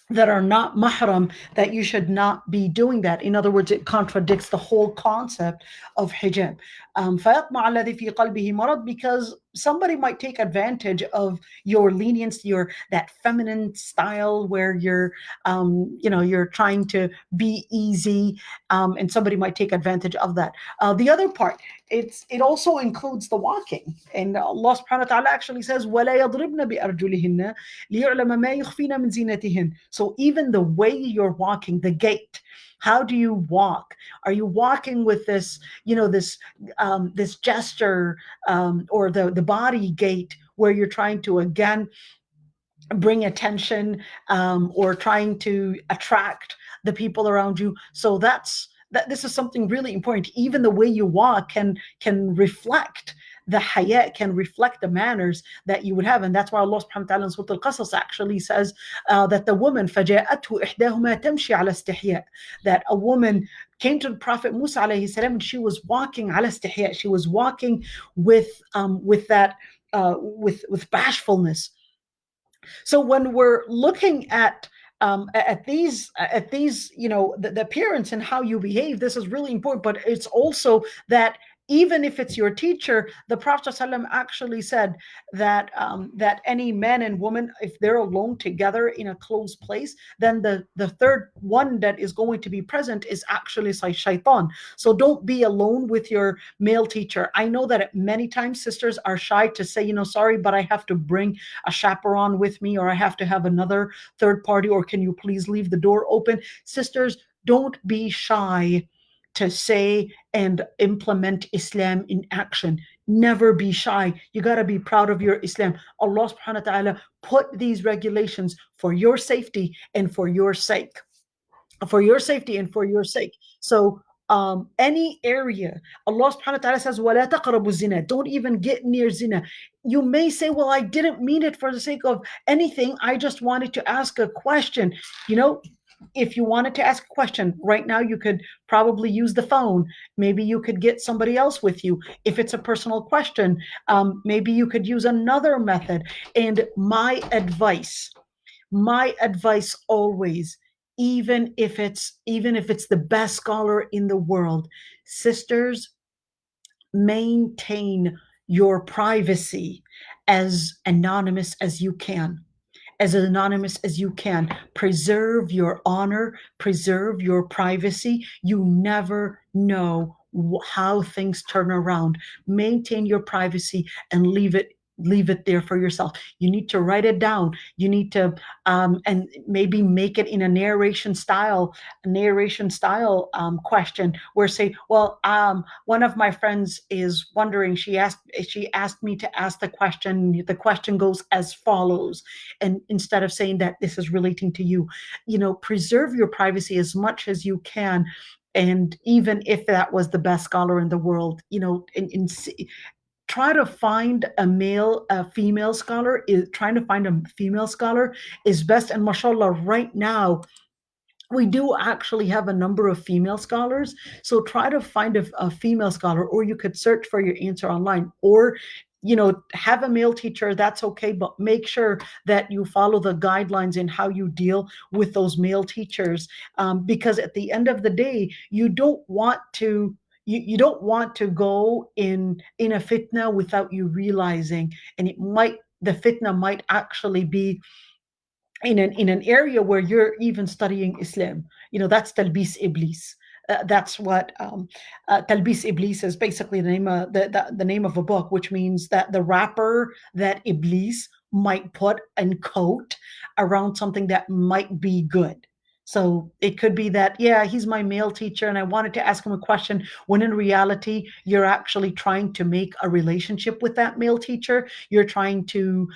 that are not mahram, that you should not be doing that. In other words, it contradicts the whole concept of hijab. فَيَطْمَعَ الَّذِي فِي قَلْبِهِ مَرَض, because somebody might take advantage of your lenience, your that feminine style where you're trying to be easy, and somebody might take advantage of that. The other part, it also includes the walking, and Allah subhanahu wa ta'ala actually says, وَلَا يَضْرِبْنَ بِأَرْجُلِهِنَّ لِيُعْلَمَ مَا يُخْفِينَ مِنْ زِينَتِهِنَّ. So even the way you're walking, the gait, how do you walk? Are you walking with this, this gesture, or the body gait where you're trying to again bring attention, or trying to attract the people around you? So that this is something really important. Even the way you walk can reflect the hayat, can reflect the manners that you would have. And that's why Allah subhanahu wa ta'ala in Surah Al-Qasas actually says that the woman فَجَاءَتْهُ إِحْدَاهُمَا تَمْشِي عَلَى اسْتِحْيَاء, that a woman came to the Prophet Musa alayhi salam, and she was walking ala istihya, she was walking with that with bashfulness. So when we're looking at these, the appearance and how you behave, this is really important. But it's also that even if it's your teacher, the Prophet ﷺ actually said that that any man and woman, if they're alone together in a closed place, then the third one that is going to be present is actually shaitan. So don't be alone with your male teacher. I know that many times sisters are shy to say, sorry, but I have to bring a chaperone with me, or I have to have another third party, or can you please leave the door open? Sisters, don't be shy to say and implement Islam in action. Never be shy. You got to be proud of your Islam. Allah subhanahu wa ta'ala put these regulations for your safety and for your sake. For your safety and for your sake. So any area, Allah subhanahu wa ta'ala says, وَلَا تَقْرَبُوا الزِّنَا, don't even get near zina. You may say, well, I didn't mean it for the sake of anything. I just wanted to ask a question. If you wanted to ask a question right now, you could probably use the phone. Maybe you could get somebody else with you. If it's a personal question, maybe you could use another method. And my advice always, even if it's the best scholar in the world, sisters, maintain your privacy as anonymous as you can. As anonymous as you can. Preserve your honor, preserve your privacy. You never know how things turn around. Maintain your privacy and leave it there for yourself. You need to write it down. You need to and maybe make it in a narration style question, where say, well, one of my friends is wondering, she asked me to ask the question goes as follows, and instead of saying that this is relating to you, preserve your privacy as much as you can. And even if that was the best scholar in the world, try to find a female scholar, is trying to find a female scholar is best. And mashallah, right now we do actually have a number of female scholars. So try to find a female scholar, or you could search for your answer online, or have a male teacher, that's okay, but make sure that you follow the guidelines in how you deal with those male teachers, because at the end of the day, you don't want to go in a fitna without you realizing, and the fitna might actually be in an area where you're even studying Islam. That's talbis iblis. That's what talbis iblis is, basically the name of a book, which means that the wrapper that iblis might put and coat around something that might be good. So it could be that, yeah, he's my male teacher and I wanted to ask him a question, when in reality, you're actually trying to make a relationship with that male teacher. You're trying to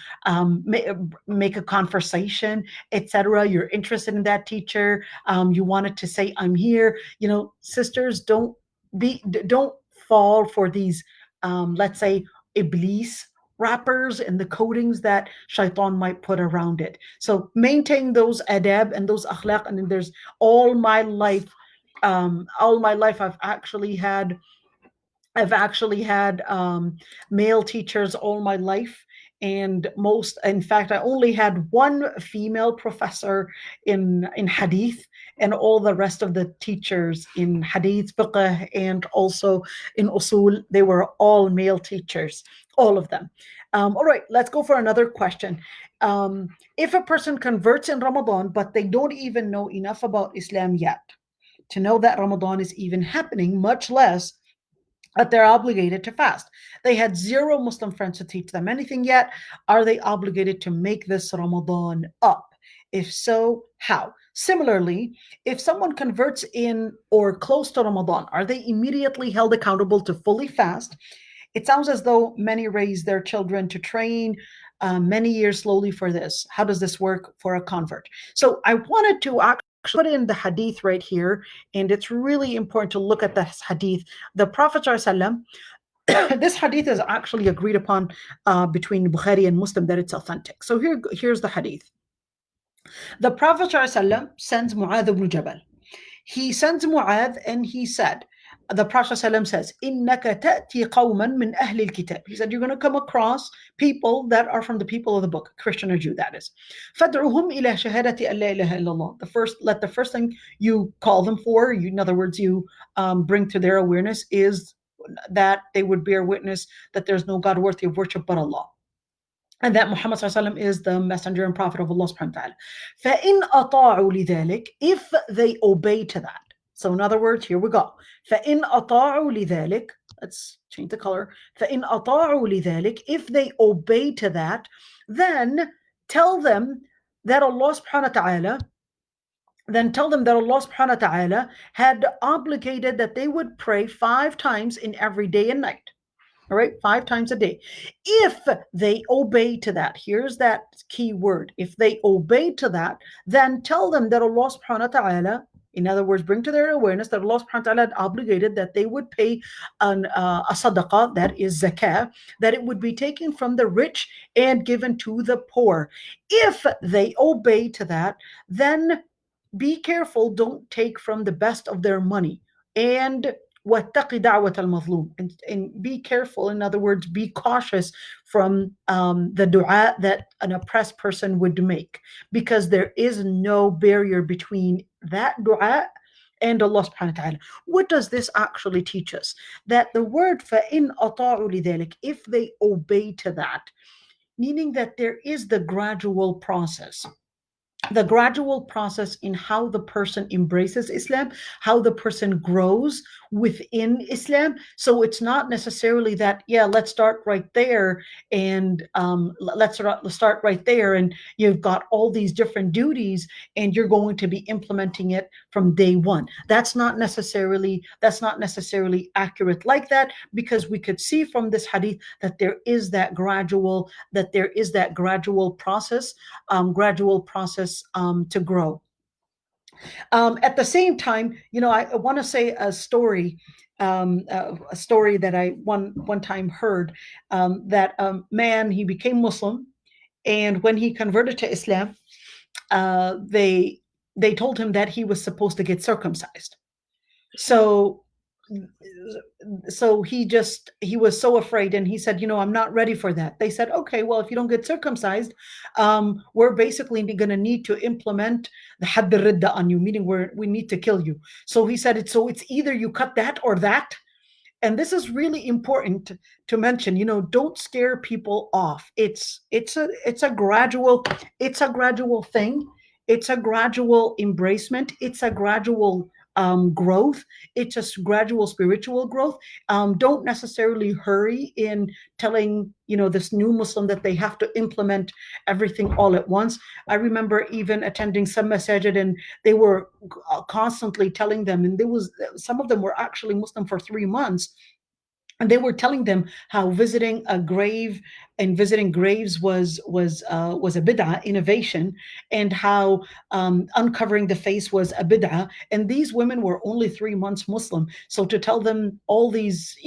make a conversation, etc. You're interested in that teacher. You wanted to say, I'm here. Sisters, don't fall for these, let's say, iblis wrappers and the coatings that shaitan might put around it. So maintain those adab and those akhlaq. And then there's all my life, I've actually had male teachers all my life. And in fact, I only had one female professor in hadith, and all the rest of the teachers in hadith, fiqh, and also in usul, they were all male teachers, all of them. All right, let's go for another question. If a person converts in Ramadan, but they don't even know enough about Islam yet to know that Ramadan is even happening, much less that they're obligated to fast. They had zero Muslim friends to teach them anything yet. Are they obligated to make this Ramadan up? If so, how? Similarly, if someone converts in or close to Ramadan, are they immediately held accountable to fully fast? It sounds as though many raise their children to train many years slowly for this. How does this work for a convert? So I wanted to actually put in the hadith right here, and it's really important to look at this hadith. The Prophet ﷺ, this hadith is actually agreed upon between Bukhari and Muslim that it's authentic. So here's the hadith. The Prophet ﷺ sends Mu'adh ibn Jabal. He sends Mu'adh and he said, the Prophet ﷺ says, إِنَّكَ تَأْتِي قَوْمًا مِنْ أَهْلِ الْكِتَابِ. He said, you're going to come across people that are from the people of the book, Christian or Jew, that is. فَادْعُهُمْ إِلَى شَهَادَةِ أَن لَا إِلَهَ إِلَّا اللَّهِ. Let the first thing you call them for, in other words, you bring to their awareness, is that they would bear witness that there's no God worthy of worship but Allah, and that Muhammad ﷺ is the messenger and prophet of Allah subhanahu wa ta'ala. فَإِنْ أَطَاعُوا لِذَلِكَ, if they obey to that. So in other words, here we go. فَإِنْ أَطَاعُوا لِذَلِكَ, let's change the color. فَإِنْ أَطَاعُوا لِذَلِكَ, if they obey to that, then tell them that Allah subhanahu wa ta'ala had obligated that they would pray 5 times in every day and night. All right, 5 times a day. If they obey to that, here's that key word. If they obey to that, then tell them that Allah subhanahu wa ta'ala, in other words, bring to their awareness that Allah subhanahu wa ta'ala had obligated that they would pay a sadaqah, that is zakah, that it would be taken from the rich and given to the poor. If they obey to that, then be careful, don't take from the best of their money. And وَاتَّقِ دَعْوَةَ الْمَظْلُومِ, and be careful, in other words, be cautious from the dua that an oppressed person would make, because there is no barrier between that dua and Allah subhanahu wa ta'ala. What does this actually teach us? That the word فَإِنْ أَطَاعُوا لِذَلِكَ, if they obey to that, meaning that there is the gradual process in how the person embraces Islam, how the person grows within Islam. So it's not necessarily that, yeah, let's start right there, and let's start right there, and you've got all these different duties, and you're going to be implementing it from day one. That's not necessarily accurate like that, because we could see from this hadith that there is that gradual process, to grow. At the same time, I want to say a story that I one time heard, that man, he became Muslim, and when he converted to Islam, they told him that he was supposed to get circumcised. So he was so afraid, and he said, I'm not ready for that. They said, okay, well, if you don't get circumcised, we're basically going to need to implement the hadd al-ridda on you, meaning we need to kill you. So he said, it's either you cut that or that. And this is really important to mention. Don't scare people off. It's a gradual thing. It's a gradual embracement. It's a gradual growth. It's just gradual spiritual growth. Don't necessarily hurry in telling this new Muslim that they have to implement everything all at once. I remember even attending some masajid, and they were constantly telling them, and there was some of them were actually Muslim for 3 months, and they were telling them how visiting a grave and visiting graves was a bid'ah innovation, and how uncovering the face was a bid'ah. And these women were only 3 months Muslim, so to tell them all these,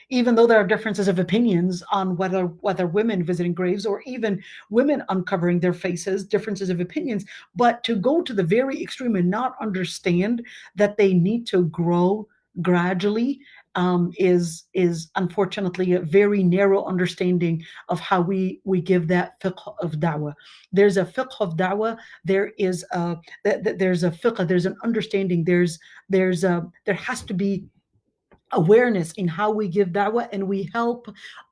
even though there are differences of opinions on whether women visiting graves or even women uncovering their faces, differences of opinions, but to go to the very extreme and not understand that they need to grow gradually, is unfortunately a very narrow understanding of how we give that fiqh of da'wah. There's a fiqh of da'wah. There's a fiqh. There's an understanding. There has to be awareness in how we give da'wah, and we help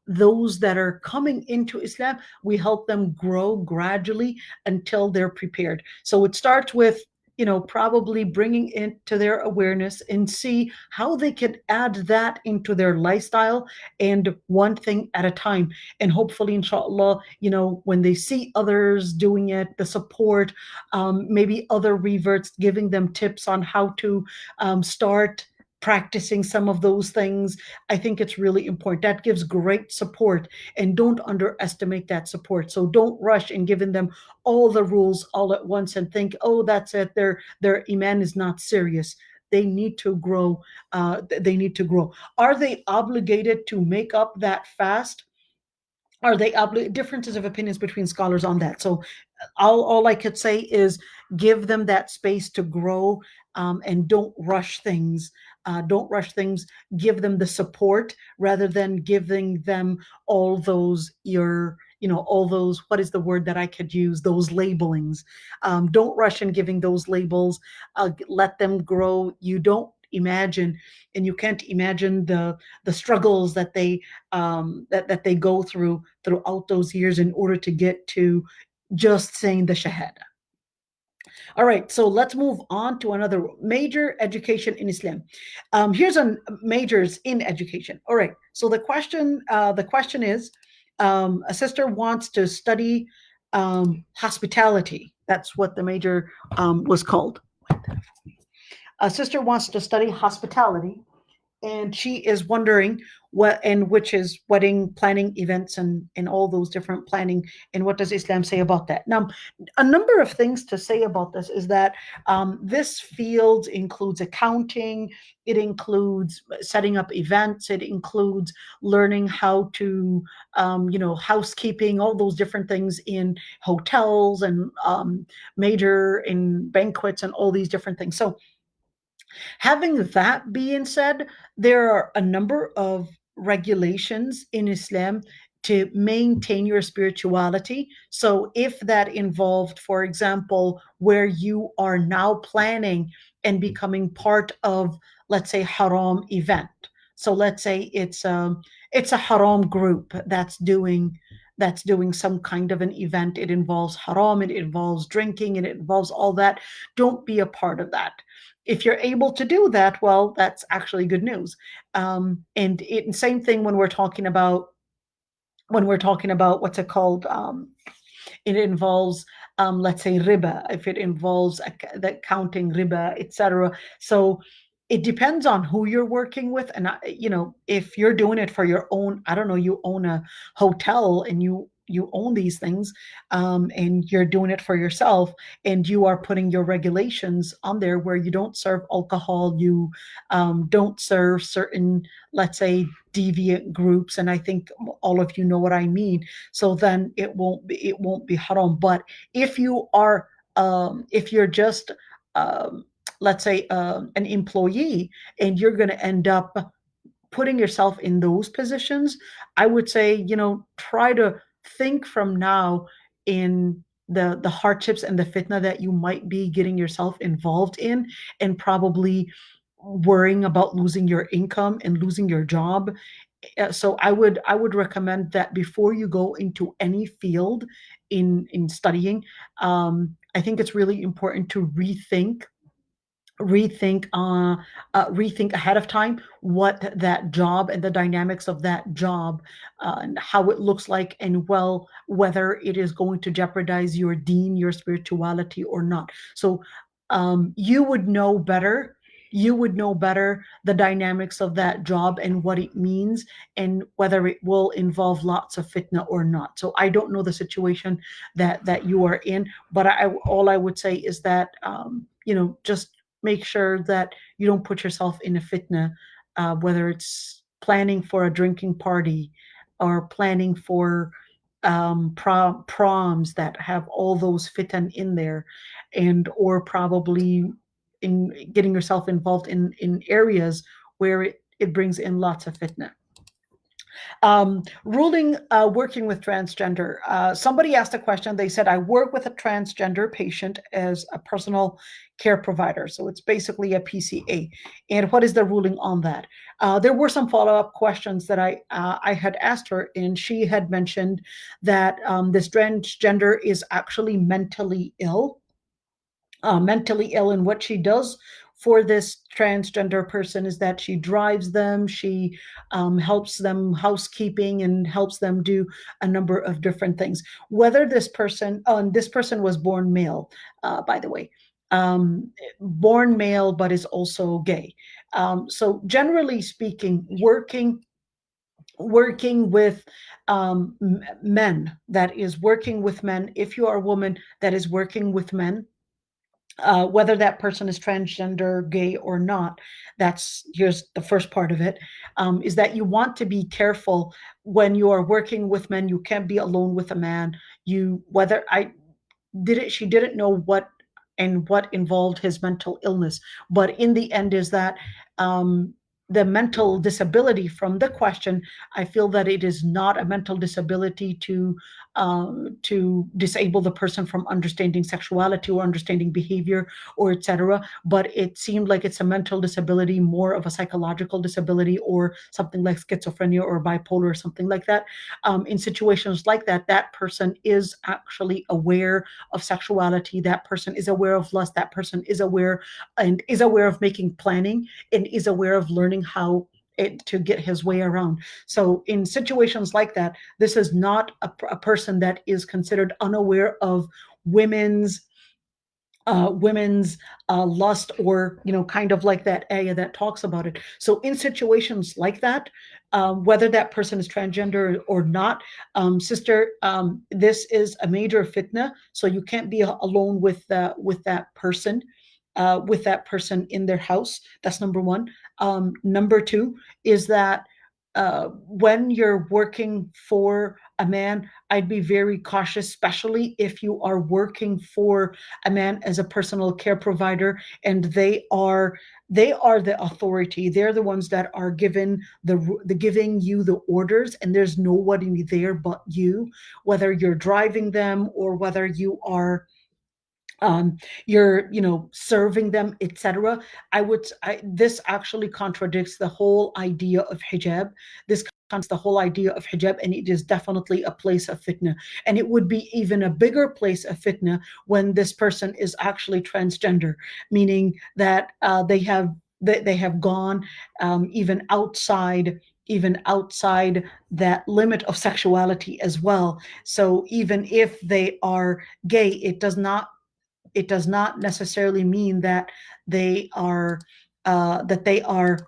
those that are coming into Islam. We help them grow gradually until they're prepared. So it starts with probably bringing it to their awareness and see how they can add that into their lifestyle, and one thing at a time. And hopefully, inshallah, when they see others doing it, the support, maybe other reverts giving them tips on how to start practicing some of those things. I think it's really important. That gives great support, and don't underestimate that support. So don't rush in giving them all the rules all at once and think, oh, that's it. Their iman is not serious. They need to grow. They need to grow. Are they obligated to make up that fast? Are they differences of opinions between scholars on that? So all I could say is give them that space to grow, and don't rush things. Don't rush things. Give them the support rather than giving them all those all those, what is the word that I could use? Those labelings. Don't rush in giving those labels. Let them grow. You don't imagine, and you can't imagine the struggles that they go throughout those years in order to get to just saying the shahada. All right, so let's move on to another major education in Islam. Here's a majors in education. All right, so the question is, a sister wants to study hospitality. That's what the major was called. A sister wants to study hospitality, and she is wondering which is wedding planning, events, and all those different planning, and what does Islam say about that. Now, a number of things to say about this is that this field includes accounting, it includes setting up events, it includes learning how to housekeeping, all those different things in hotels, and major in banquets, and all these different things. So having that being said, there are a number of regulations in Islam to maintain your spirituality. So, if that involved, for example, where you are now planning and becoming part of, let's say, haram event. So, let's say it's a haram group that's doing some kind of an event. It involves haram, it involves drinking, and it involves all that. Don't be a part of that. If you're able to do that, well, that's actually good news. And same thing when we're talking about what's it called? It involves, let's say, riba. If it involves the counting riba, etc. So it depends on who you're working with, and if you're doing it for your own, I don't know, you own a hotel and you own these things, and you're doing it for yourself, and you are putting your regulations on there where you don't serve alcohol, you don't serve certain, let's say, deviant groups, and I think all of you know what I mean. So then it won't be haram. But if you're just, let's say, an employee, and you're going to end up putting yourself in those positions, I would say, try to think from now in the hardships and the fitna that you might be getting yourself involved in, and probably worrying about losing your income and losing your job. So I would recommend that before you go into any field in studying, I think it's really important to rethink rethink rethink ahead of time what that job and the dynamics of that job, and how it looks like, and well, whether it is going to jeopardize your deen, your spirituality, or not. So you would know better. You would know better the dynamics of that job and what it means, and whether it will involve lots of fitna or not. So I don't know the situation that you are in, but all I would say is that just make sure that you don't put yourself in a fitna, whether it's planning for a drinking party or planning for proms that have all those fitan in there, and or probably in getting yourself involved in areas where it brings in lots of fitna. Ruling, working with transgender. Somebody asked a question. They said, I work with a transgender patient as a personal care provider. So it's basically a PCA. And what is the ruling on that? There were some follow up questions that I had asked her, and she had mentioned that this transgender is actually mentally ill. And what she does for this transgender person is that she drives them, she helps them housekeeping, and helps them do a number of different things. Whether this person was born male, by the way, born male, but is also gay. So generally speaking, working with men, that is working with men. If you are a woman that is working with men, whether that person is transgender, gay, or not. That's Here's the first part of it, is that you want to be careful when you are working with men. You can't be alone with a man. You whether I did it She didn't know what involved his mental illness, but in the end is that the mental disability from the question, I feel that it is not a mental disability to disable the person from understanding sexuality or understanding behavior or etc. But it seemed like it's a mental disability, more of a psychological disability, or something like schizophrenia or bipolar or something like that. In situations like that, that person is actually aware of sexuality. That person is aware of lust. That person is aware of making planning, and is aware of learning how to get his way around. So in situations like that, this is not a person that is considered unaware of women's women's lust, or kind of like that area that talks about it. So in situations like that, whether that person is transgender or not, sister, this is a major fitna. So you can't be alone with that person in their house. That's number one. Number two is that when you're working for a man, I'd be very cautious, especially if you are working for a man as a personal care provider, and they are the authority. They're the ones that are the giving you the orders, and there's nobody there but you. Whether you're driving them, or whether um, you're serving them, etc. This actually contradicts the whole idea of hijab. This contradicts the whole idea of hijab, and it is definitely a place of fitna. And it would be even a bigger place of fitna when this person is actually transgender, meaning that they have gone even outside that limit of sexuality as well. So even if they are gay, it does not necessarily mean that they are that they are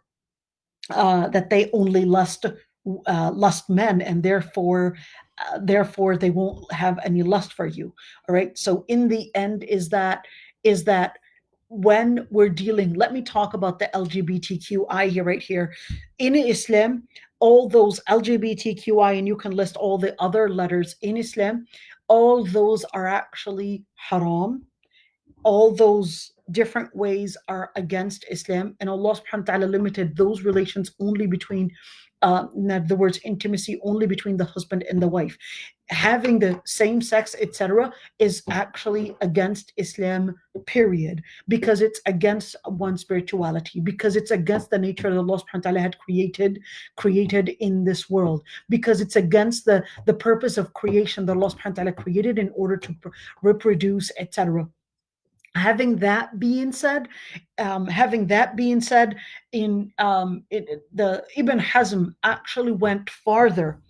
that they only lust men, and therefore they won't have any lust for you. All right. So in the end, is that when we're dealing, let me talk about the LGBTQI here, right here. In Islam, all those LGBTQI, and you can list all the other letters in Islam, all those are actually haram. All those different ways are against Islam, and Allah subhanahu wa ta'ala limited those relations only between, in other words, intimacy only between the husband and the wife. Having the same sex, etc., is actually against Islam, period, because it's against one's spirituality, because it's against the nature that Allah subhanahu wa ta'ala had created in this world, because it's against the purpose of creation that Allah subhanahu wa ta'ala created in order to reproduce, etc. Having that being said, in the Ibn Hazm actually went farther.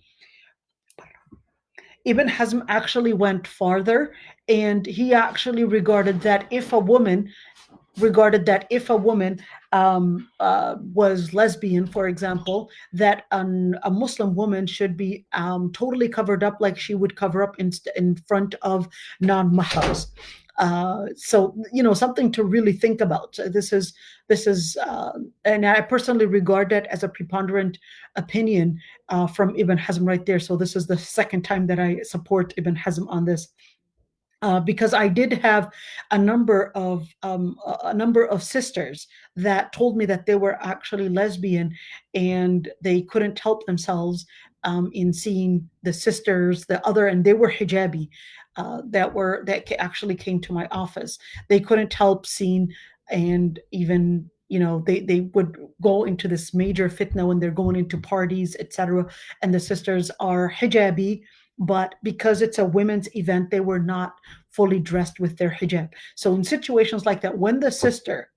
Ibn Hazm actually went farther, and he actually regarded that if a woman was lesbian, for example, that a Muslim woman should be totally covered up, like she would cover up in front of non-mahrams. So something to really think about. So and I personally regard that as a preponderant opinion from Ibn Hazm right there. So this is the second time that I support Ibn Hazm on this, because I did have a number of sisters that told me that they were actually lesbian, and they couldn't help themselves in seeing the sisters, the other, and they were hijabi, that actually came to my office. They couldn't help seeing, and even they would go into this major fitna when they're going into parties, etc. And the sisters are hijabi, but because it's a women's event, they were not fully dressed with their hijab. So in situations like that, when the sister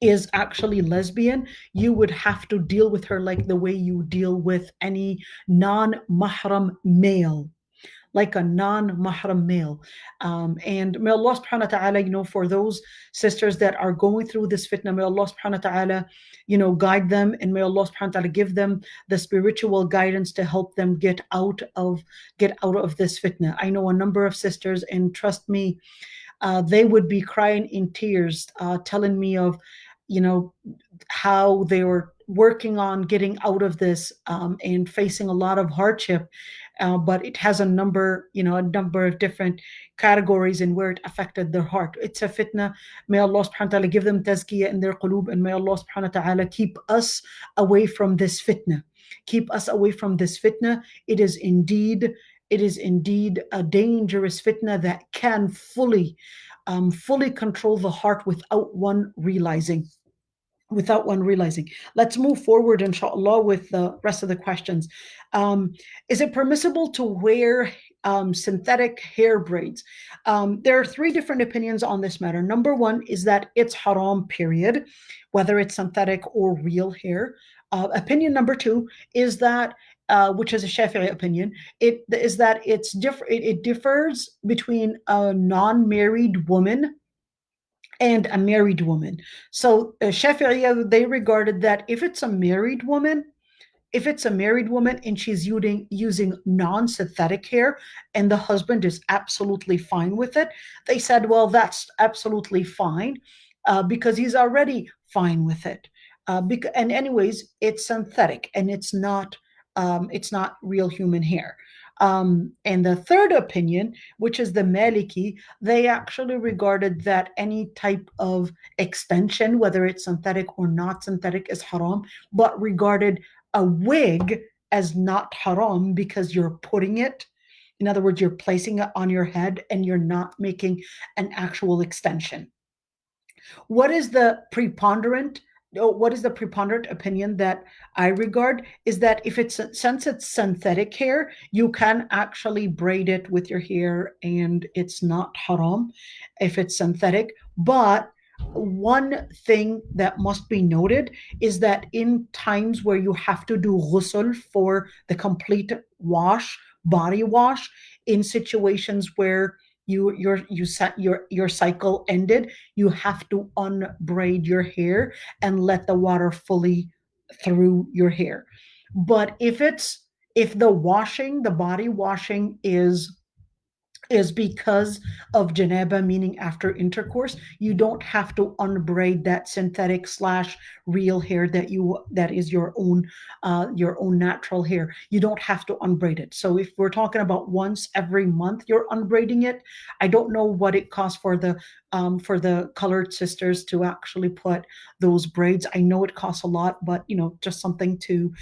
is actually lesbian, you would have to deal with her like the way you deal with any non-mahram male, like a non-mahram male. And may Allah subhanahu wa ta'ala, for those sisters that are going through this fitna, may Allah subhanahu wa ta'ala, guide them, and may Allah subhanahu wa ta'ala give them the spiritual guidance to help them get out of this fitna. I know a number of sisters, and trust me, they would be crying in tears, telling me of, you know, how they were working on getting out of this, and facing a lot of hardship. But it has a number of different categories in where it affected their heart. It's a fitna. May Allah subhanahu wa ta'ala give them tazkiyah in their qulub, and may Allah subhanahu wa ta'ala keep us away from this fitna. Keep us away from this fitna. It is indeed a dangerous fitna that can fully control the heart without one realizing. Let's move forward, inshallah, with the rest of the questions. Um, is it permissible to wear synthetic hair braids? There are three different opinions on this matter. Number one is that it's haram, period, whether it's synthetic or real hair. Opinion number two is that, which is a Shafi'i opinion, it is that it differs between a non-married woman and a married woman. So Shafi'iyah, they regarded that if it's a married woman and she's using non-synthetic hair, and the husband is absolutely fine with it, they said, well, that's absolutely fine, because he's already fine with it. And anyways, it's synthetic, and it's not real human hair. And the third opinion, which is the Maliki, they actually regarded that any type of extension, whether it's synthetic or not synthetic, is haram, but regarded a wig as not haram because you're putting it. In other words, you're placing it on your head and you're not making an actual extension. What is the preponderant? What is the preponderant opinion that I regard is that since it's synthetic hair, you can actually braid it with your hair and it's not haram if it's synthetic. But one thing that must be noted is that in times where you have to do ghusl for the complete body wash, in situations where your cycle ended, you have to unbraid your hair and let the water fully through your hair. But if the body washing is because of janaba, meaning after intercourse, you don't have to unbraid that synthetic slash real hair that is your own natural hair. You don't have to unbraid it. So if we're talking about once every month you're unbraiding it, I don't know what it costs for the colored sisters to actually put those braids. I know it costs a lot, but just something to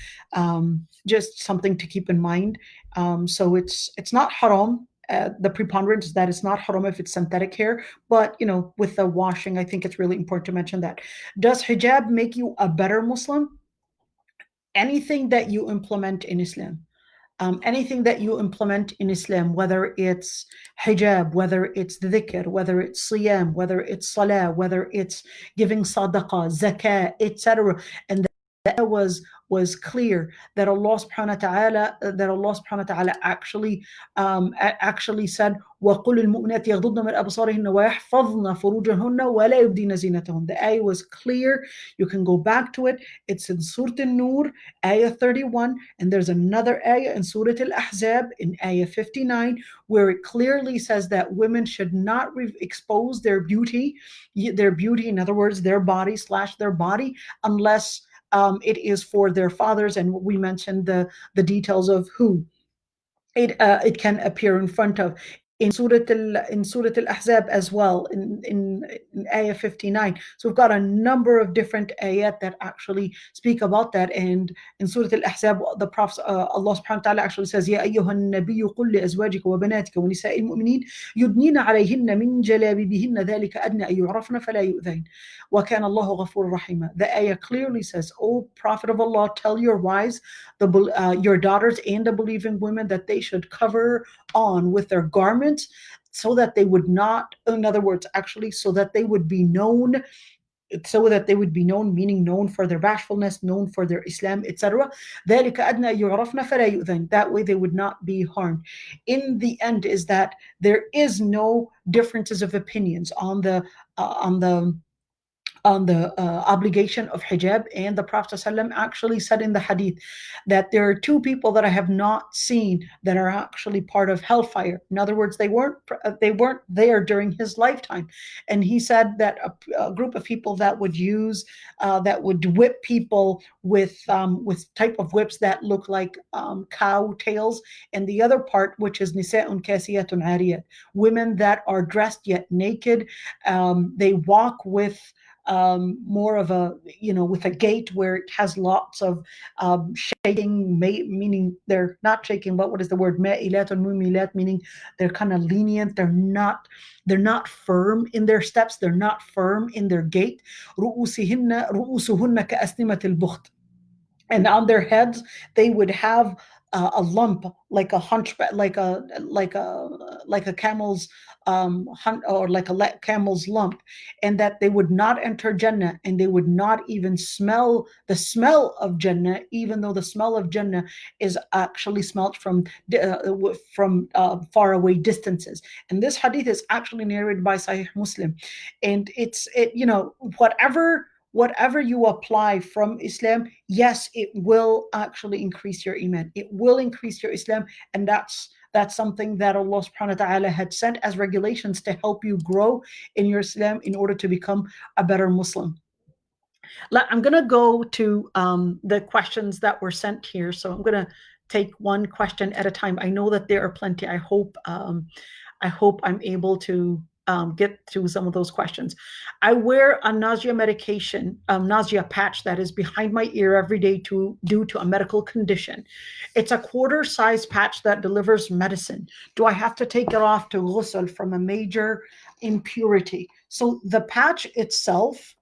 keep in mind. So it's not haram. The preponderance is that it's not haram if it's synthetic hair, but with the washing, I think it's really important to mention that. Does hijab make you a better Muslim? Anything that you implement in Islam, anything that you implement in Islam, whether it's hijab, whether it's dhikr, whether it's siyam, whether it's salah, whether it's giving sadaqah, zakah, etc. And that was clear that Allah subhanahu wa ta'ala actually said وَقُلِ الْمُؤْمِنَاتِ يَغْضُضْنَ مِنْ أَبْصَارِهِنَّ وَيَحْفَظْنَ فُرُوجَهُنَّ وَلَا يُبْدِينَ زِينَتَهُنَّ. The ayah was clear. You can go back to it. It's in Surah An-Nur, ayah 31, and there's another ayah in Surah Al-Ahzab in ayah 59 where it clearly says that women should not expose their beauty, in other words, their body slash their body, unless it is for their fathers, and we mentioned the details of who it can appear in front of in Surah Al-Ahzab as well in Ayah 59. So we've got a number of different ayat that actually speak about that. And in Surah Al-Ahzab, the Prophet Allah subhanahu wa ta'ala actually says, يا أيها النبي قل لأزواجك وبناتك ونساء المؤمنين يدنين عليهن من جلابيبهن ذلك أدنى أن يعرفن فلا يؤذين وكان الله غفور رحيما. The ayah clearly says, O Prophet of Allah, tell your wives, your daughters and the believing women, that they should cover on with their garments so that they would not, in other words, actually, meaning known for their bashfulness, known for their Islam, etc. ذلك أدنى يعرفن فلا يؤذين. That way they would not be harmed. In the end, is that there is no differences of opinions on the obligation of hijab. And the Prophet ﷺ actually said in the hadith that there are two people that I have not seen that are actually part of hellfire. In other words, they weren't there during his lifetime. And he said that a group of people that would whip people with type of whips that look like cow tails, and the other part, which is nisa'un kasiyatun ariyat, women that are dressed yet naked. They walk with more of with a gait where it has lots of shaking, meaning they're not shaking, but what is the word? Ma'ilat or mumilat, meaning they're kind of lenient. They're not firm in their steps. They're not firm in their gait. رؤوسهن كأسنمة البخت. And on their heads they would have a lump, like a hunchback, like a camel's or like a camel's lump, and that they would not enter Jannah, and they would not even smell the smell of Jannah, even though the smell of Jannah is actually smelt from far away distances. And this hadith is actually narrated by Sahih Muslim, and whatever you apply from Islam, yes, it will actually increase your iman. It will increase your Islam, and that's something that Allah subhanahu wa ta'ala had sent as regulations to help you grow in your Islam in order to become a better Muslim. I'm going to go to the questions that were sent here. So I'm going to take one question at a time. I know that there are plenty. I hope I'm able to get through some of those questions. I wear a nausea patch that is behind my ear every day due to a medical condition. It's a quarter-size patch that delivers medicine. Do I have to take it off to ghusl from a major impurity? So the patch itself,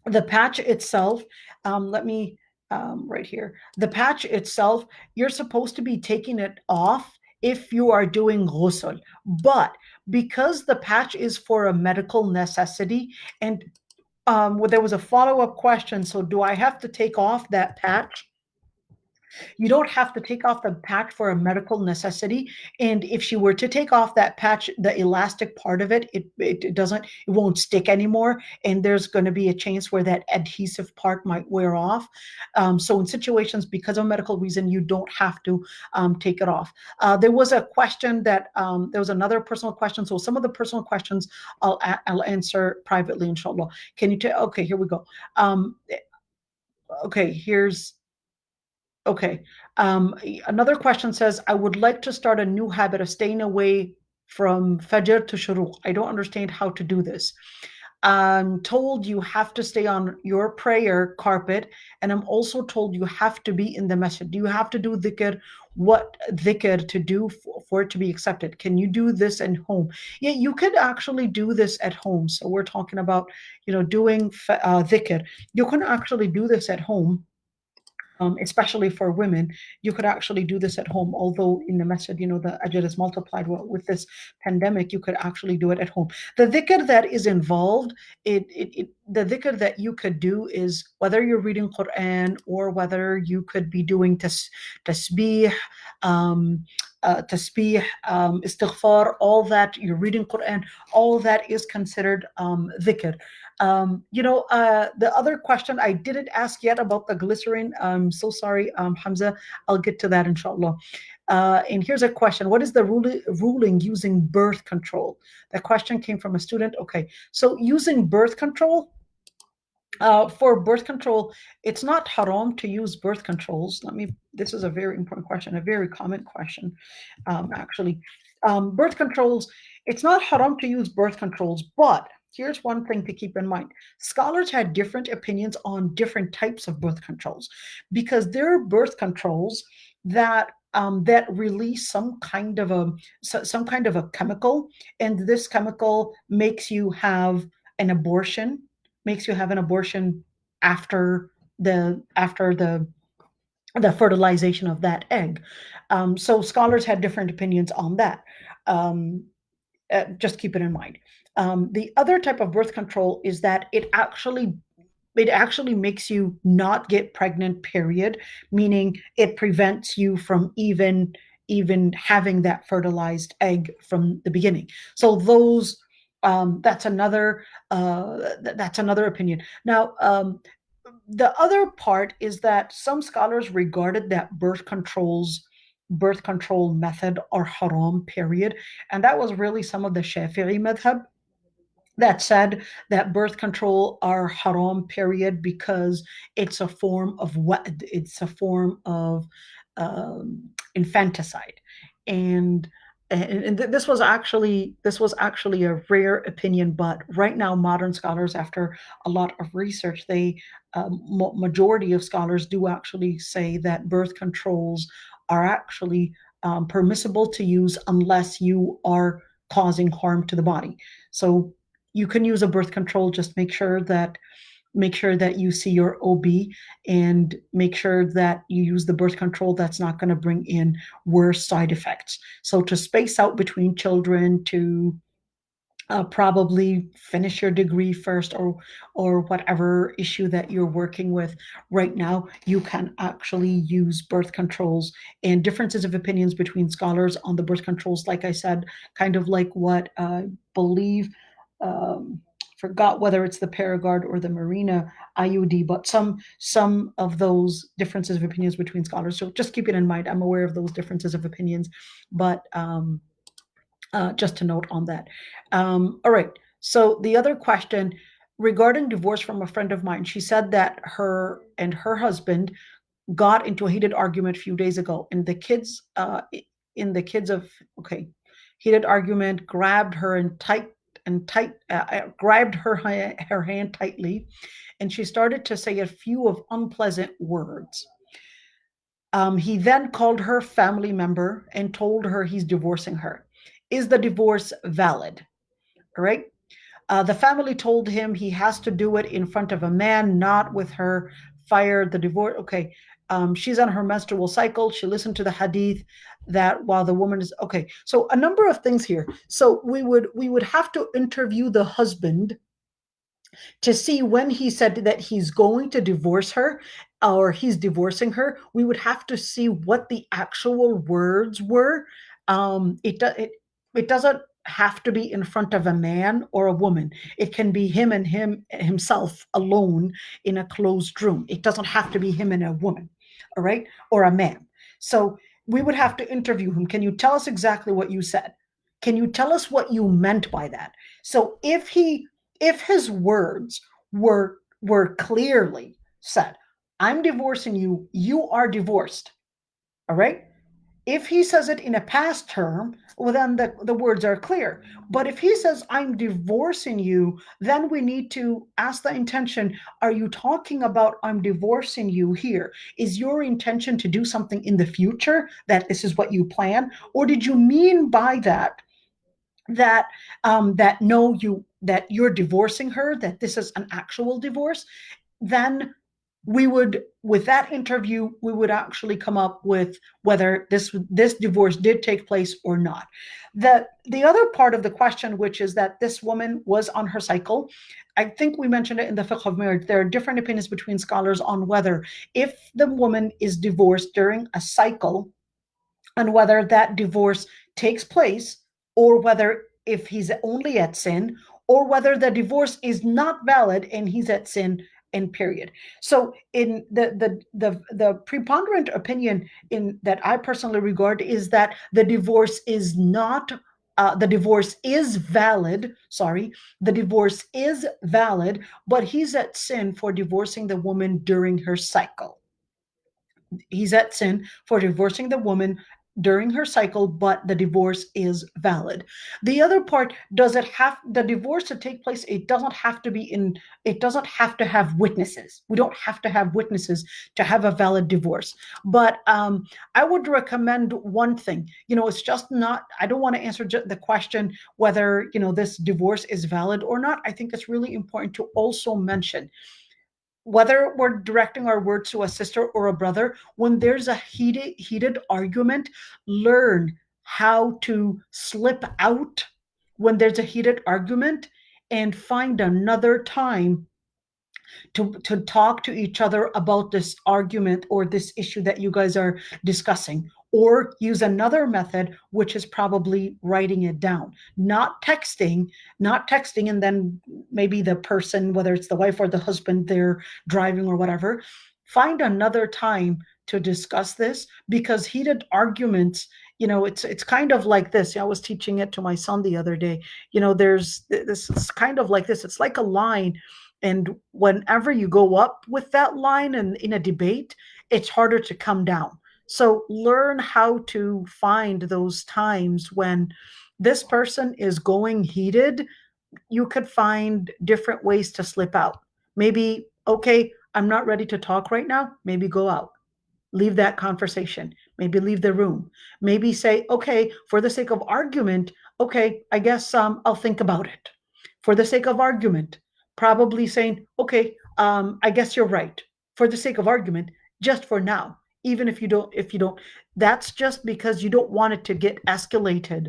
let me right here. The patch itself, you're supposed to be taking it off if you are doing ghusl, but because the patch is for a medical necessity, and there was a follow-up question, so do I have to take off that patch? You don't have to take off the patch for a medical necessity. And if she were to take off that patch, the elastic part of it won't stick anymore. And there's going to be a chance where that adhesive part might wear off. So in situations, because of medical reason, you don't have to take it off. There was a question there was another personal question. So some of the personal questions I'll answer privately, inshallah. Can you okay, here we go. Okay, Okay. Another question says, I would like to start a new habit of staying away from Fajr to Shuruq. I don't understand how to do this. I'm told you have to stay on your prayer carpet, and I'm also told you have to be in the masjid. Do you have to do dhikr? What dhikr to do for it to be accepted? Can you do this at home? Yeah, you could actually do this at home. So we're talking about, doing dhikr. You can actually do this at home. especially for women, you could actually do this at home. Although in the masjid, the ajr is multiplied. Well, with this pandemic, you could actually do it at home. The dhikr that is involved, the dhikr that you could do is whether you're reading Quran or whether you could be doing tasbih, um, tasbih, istighfar, all that you're reading Quran, all that is considered dhikr. The other question I didn't ask yet about the glycerin. I'm so sorry, Hamza. I'll get to that inshallah. And here's a question. What is the ruling using birth control? The question came from a student. Okay, so using birth control, for birth control, it's not haram to use birth controls. This is a very important question, a very common question, actually. Birth controls, it's not haram to use birth controls, but here's one thing to keep in mind. Scholars had different opinions on different types of birth controls because there are birth controls that release some kind of a chemical, and this chemical makes you have an abortion after the fertilization of that egg. So scholars had different opinions on that. Um, just keep it in mind. The other type of birth control is that it actually makes you not get pregnant, period, meaning it prevents you from even having that fertilized egg from the beginning. So those that's another opinion. Now, the other part is that some scholars regarded that birth control method are haram, period, and that was really some of the Shafi'i madhab that said that birth control are haram, period, because it's a form of infanticide. And, and, and this was actually a rare opinion, but right now modern scholars, after a lot of research, majority of scholars do actually say that birth controls are actually permissible to use unless you are causing harm to the body. So you can use a birth control. Just make sure that you see your OB and make sure that you use the birth control that's not going to bring in worse side effects. So to space out between children, to probably finish your degree first, or whatever issue that you're working with right now, you can actually use birth controls. And differences of opinions between scholars on the birth controls, like I said, kind of like what I believe, um, forgot whether it's the Paragard or the Marina IUD, but some of those differences of opinions between scholars. So just keep it in mind. I'm aware of those differences of opinions, but just to note on that. All right. So the other question regarding divorce from a friend of mine, she said that her and her husband got into a heated argument a few days ago, and the kids, in the kids of okay, heated argument, grabbed her grabbed her hand tightly, and she started to say a few of unpleasant words. He then called her family member and told her he's divorcing her. Is the divorce valid? All right. The family told him he has to do it in front of a man, not with her. Fired the divorce. Okay. She's on her menstrual cycle. She listened to the hadith that while the woman is okay. So a number of things here. So we would have to interview the husband to see when he said that he's going to divorce her or he's divorcing her. We would have to see what the actual words were. It doesn't have to be in front of a man or a woman. It can be him and himself alone in a closed room. It doesn't have to be him and a woman, all right, or a man. So we would have to interview him. Can you tell us exactly what you said? Can you tell us what you meant by that? So if his words were clearly said, I'm divorcing you, you are divorced, all right? If he says it in a past term, well, then the words are clear. But if he says, I'm divorcing you, then we need to ask the intention. Are you talking about I'm divorcing you here? Is your intention to do something in the future, that this is what you plan? Or did you mean by that no, that you're divorcing her, that this is an actual divorce? Then we would, with that interview, we would actually come up with whether this divorce did take place or not. The other part of the question, which is that this woman was on her cycle, I think we mentioned it in the fiqh of marriage. There are different opinions between scholars on whether, if the woman is divorced during a cycle, and whether that divorce takes place, or whether, if he's only at sin, or whether the divorce is not valid and he's at sin, and period. So in the preponderant opinion in that I personally regard is that the divorce is not the divorce is valid. Sorry, the divorce is valid, but he's at sin for divorcing the woman during her cycle. He's at sin for divorcing the woman during her cycle, but the divorce is valid. The other part, does it have the divorce to take place? It doesn't have to be in, it doesn't have to have witnesses. We don't have to have witnesses to have a valid divorce. But I would recommend one thing. It's just not, I don't want to answer the question whether, this divorce is valid or not. I think it's really important to also mention, whether we're directing our words to a sister or a brother, when there's a heated argument, learn how to slip out when there's a heated argument, and find another time to talk to each other about this argument or this issue that you guys are discussing, or use another method, which is probably writing it down, not texting and then maybe the person, whether it's the wife or the husband, they're driving or whatever. Find another time to discuss this, because heated arguments, it's kind of like this. I was teaching it to my son the other day. There's this, it's kind of like this. It's like a line, and whenever you go up with that line and in a debate, it's harder to come down. So learn how to find those times when this person is going heated. You could find different ways to slip out. Maybe, okay, I'm not ready to talk right now. Maybe go out, leave that conversation, maybe leave the room, maybe say, okay, for the sake of argument, okay, I guess I'll think about it. For the sake of argument, probably saying, okay, I guess you're right. For the sake of argument, just for now, even if you don't, that's just because you don't want it to get escalated.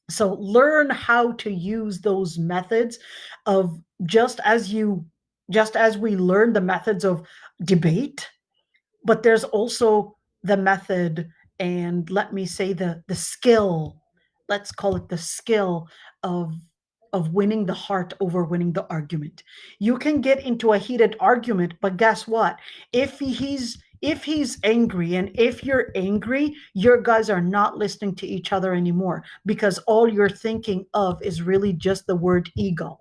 So learn how to use those methods of, just as we learn the methods of debate, but there's also the method, and let me say the skill, let's call it the skill of winning the heart over winning the argument. You can get into a heated argument, but guess what? If he's angry, and if you're angry, your guys are not listening to each other anymore, because all you're thinking of is really just the word ego.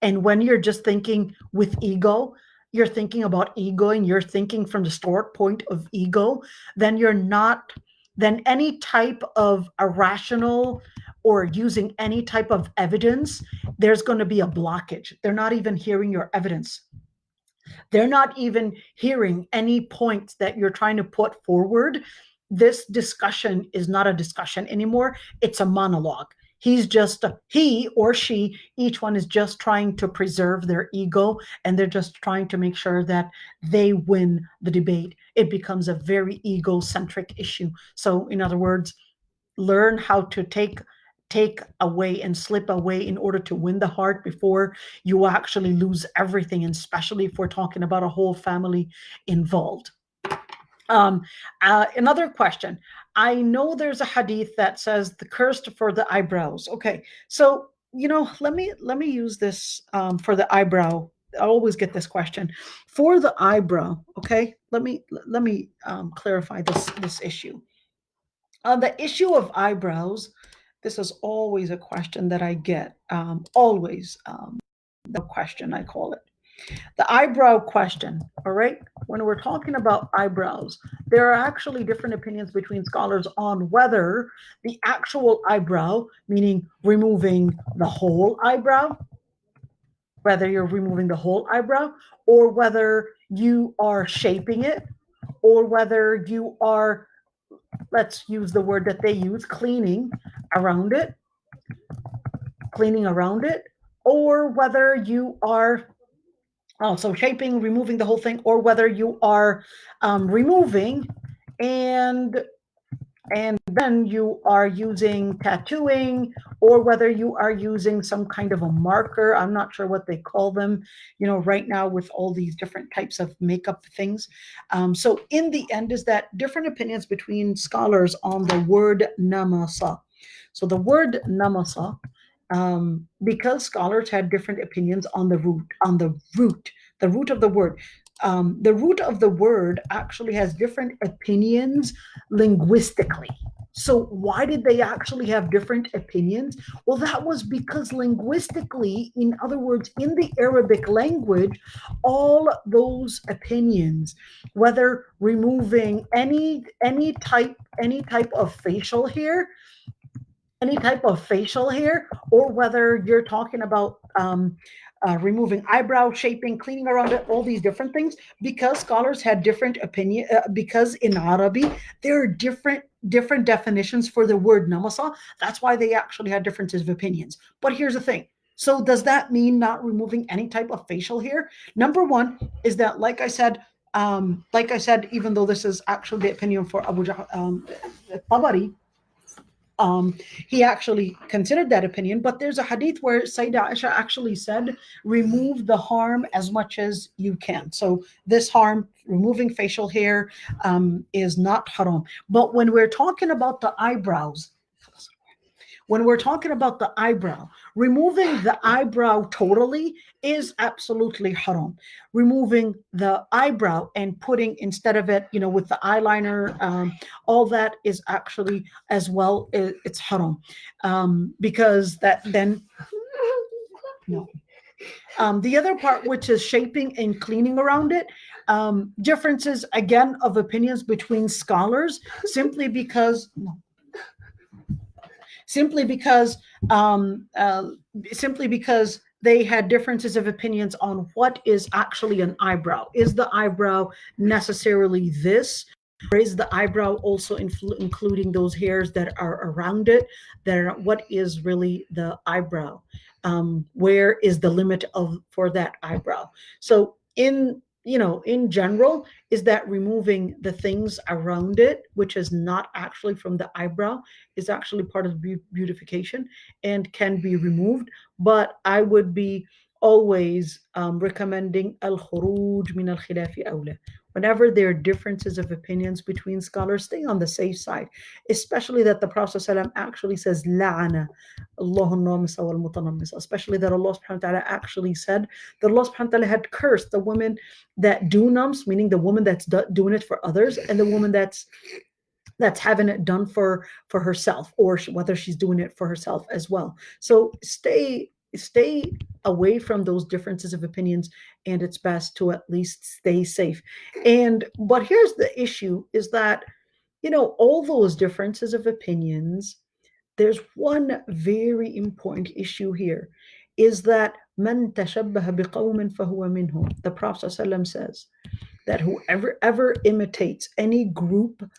And when you're just thinking with ego, you're thinking about ego, and you're thinking from the start point of ego, then you're not, then any type of irrational or using any type of evidence, there's going to be a blockage. They're not even hearing your evidence. They're not even hearing any points that you're trying to put forward. This discussion is not a discussion anymore. It's a monologue. He or she, each one is just trying to preserve their ego, and they're just trying to make sure that they win the debate. It becomes a very egocentric issue. So, in other words, learn how to take away and slip away in order to win the heart before you actually lose everything, and especially if we're talking about a whole family involved. Another question. I know there's a hadith that says the cursed for the eyebrows. Okay, so let me use this for the eyebrow. I always get this question for the eyebrow. Okay, let me clarify this issue. On the issue of eyebrows, this is always a question that I get. Always the question, I call it. The eyebrow question, all right? When we're talking about eyebrows, there are actually different opinions between scholars on whether the actual eyebrow, meaning removing the whole eyebrow, whether you're removing the whole eyebrow, or whether you are shaping it, or whether you are, let's use the word that they use, around it, cleaning around it, or whether you are So shaping, removing the whole thing, or whether you are removing and then you are using tattooing, or whether you are using some kind of a marker. I'm not sure what they call them, right now with all these different types of makeup things. So in the end, is that different opinions between scholars on the word namasa. So the word namasa, because scholars had different opinions on the root of the word. The root of the word actually has different opinions linguistically. So why did they actually have different opinions? Well, that was because linguistically, in other words, in the Arabic language, all those opinions, whether removing any type of facial hair, or whether you're talking about removing eyebrow shaping, cleaning around it, all these different things, because scholars had different opinion. Because in Arabic there are different definitions for the word namasa. That's why they actually had differences of opinions. But here's the thing. So does that mean not removing any type of facial hair? Number one is that, like I said, even though this is actually the opinion for Tabari, um, he actually considered that opinion. But there's a hadith where Sayyidah Aisha actually said, remove the harm as much as you can. So this harm, removing facial hair, is not haram. But when we're talking about the eyebrow, removing the eyebrow totally is absolutely haram. Removing the eyebrow and putting instead of it, with the eyeliner, all that is actually as well, it's haram. Because that then, no. The other part, which is shaping and cleaning around it, differences again of opinions between scholars, simply because no, simply because um, uh, simply because they had differences of opinions on what is actually an eyebrow. Is the eyebrow necessarily this? Or is the eyebrow also including those hairs that are around it? What is really the eyebrow? Where is the limit of for that eyebrow? So in general, is that removing the things around it, which is not actually from the eyebrow, is actually part of beautification and can be removed. But I would be always recommending al-khuruj min al-khilafi awla. Whenever there are differences of opinions between scholars, stay on the safe side, especially that the Prophet ﷺ actually says, la'ana Allahu namisa wal mutanamisa, especially that Allah subhanahu wa ta'ala actually said that Allah subhanahu wa ta'ala had cursed the women that do nums, meaning the woman that's doing it for others, and the woman that's having it done for herself, or whether she's doing it for herself as well. So stay away from those differences of opinions, and it's best to at least stay safe. And but here's the issue, is that all those differences of opinions, there's one very important issue here, is that man tashabbaha biqawmin fahuwa minhum. The Prophet ﷺ says that whoever ever imitates any group,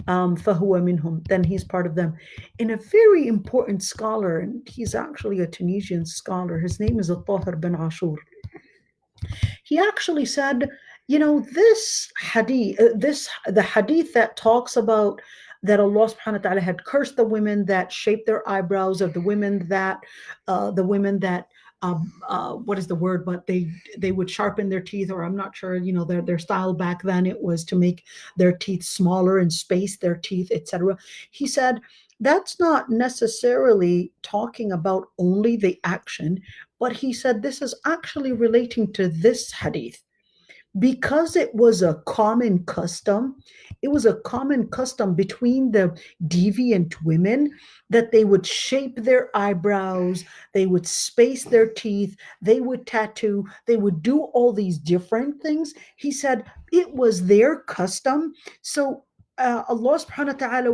فهو منهم, then he's part of them. And a very important scholar, and he's actually a Tunisian scholar, his name is Al-Tahir bin Ashur. He actually said, the hadith that talks about that Allah subhanahu wa ta'ala had cursed the women that shape their eyebrows, or the women that what is the word, but they would sharpen their teeth, or I'm not sure, their style back then, it was to make their teeth smaller and space their teeth, etc. He said that's not necessarily talking about only the action, but he said this is actually relating to this hadith, because it was a common custom between the deviant women, that they would shape their eyebrows, they would space their teeth, they would tattoo, they would do all these different things. He said it was their custom. So Allah subhanahu wa ta'ala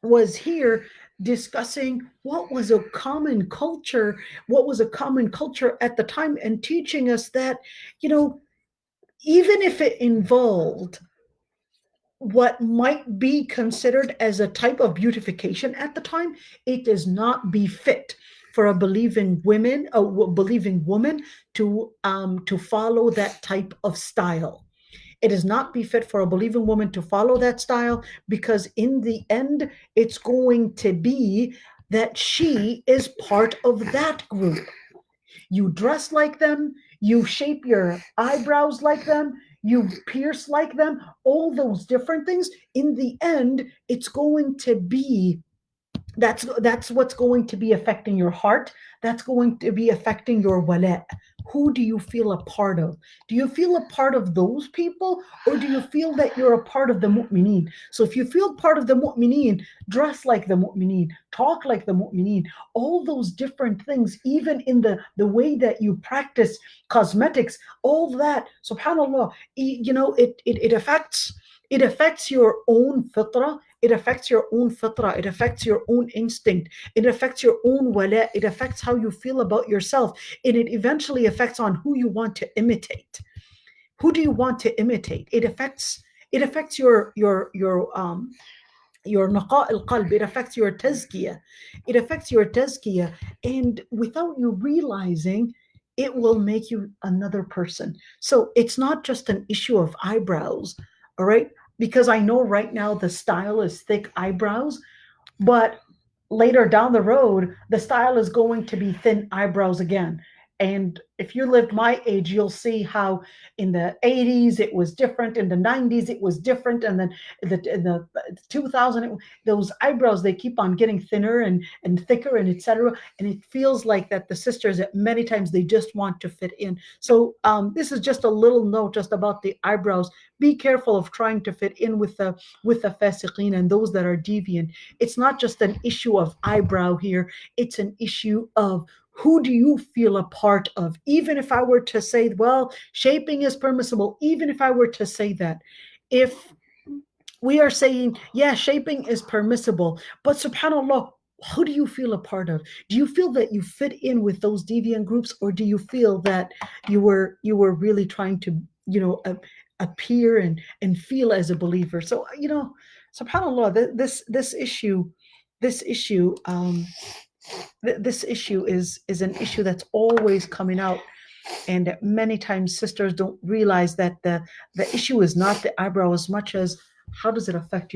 was here discussing what was a common culture at the time, and teaching us that, you know even if it involved what might be considered as a type of beautification at the time, it does not befit for a believing woman to follow that type of style. It is not befit for a believing woman to follow that style, because in the end, it's going to be that she is part of that group. You dress like them, you shape your eyebrows like them, you pierce like them, all those different things. In the end, it's going to be that's what's going to be affecting your heart. That's going to be affecting your wala. Who do you feel a part of? Do you feel a part of those people, or do you feel that you're a part of the mu'mineen? So if you feel part of the mu'mineen, dress like the mu'mineen, talk like the mu'mineen, all those different things, even in the way that you practice cosmetics, all that, subhanallah, it affects your own fitrah. It affects your own fitrah. It affects your own instinct. It affects your own wala. It affects how you feel about yourself. And it eventually affects on who you want to imitate. Who do you want to imitate? It affects your naqa al-qalb. It affects your tazkiyah. It affects your tazkiyah. And without you realizing, it will make you another person. So it's not just an issue of eyebrows, all right? Because I know right now the style is thick eyebrows, but later down the road, the style is going to be thin eyebrows again. And if you lived my age, you'll see how in the 80s it was different, in the 90s it was different, and then in the 2000 those eyebrows, they keep on getting thinner and thicker and etc. And it feels like that the sisters at many times they just want to fit in. So this is just a little note just about the eyebrows. Be careful of trying to fit in with the fasiqeen and those that are deviant. It's not just an issue of eyebrow here, it's an issue of who do you feel a part of? Even if I were to say, well, shaping is permissible, even if I were to say that, if we are saying, yeah, shaping is permissible, but subhanAllah, who do you feel a part of? Do you feel that you fit in with those deviant groups, or do you feel that you were really trying to, appear and feel as a believer? So, subhanAllah, this issue is an issue that's always coming out, and many times sisters don't realize that the issue is not the eyebrow as much as how does it affect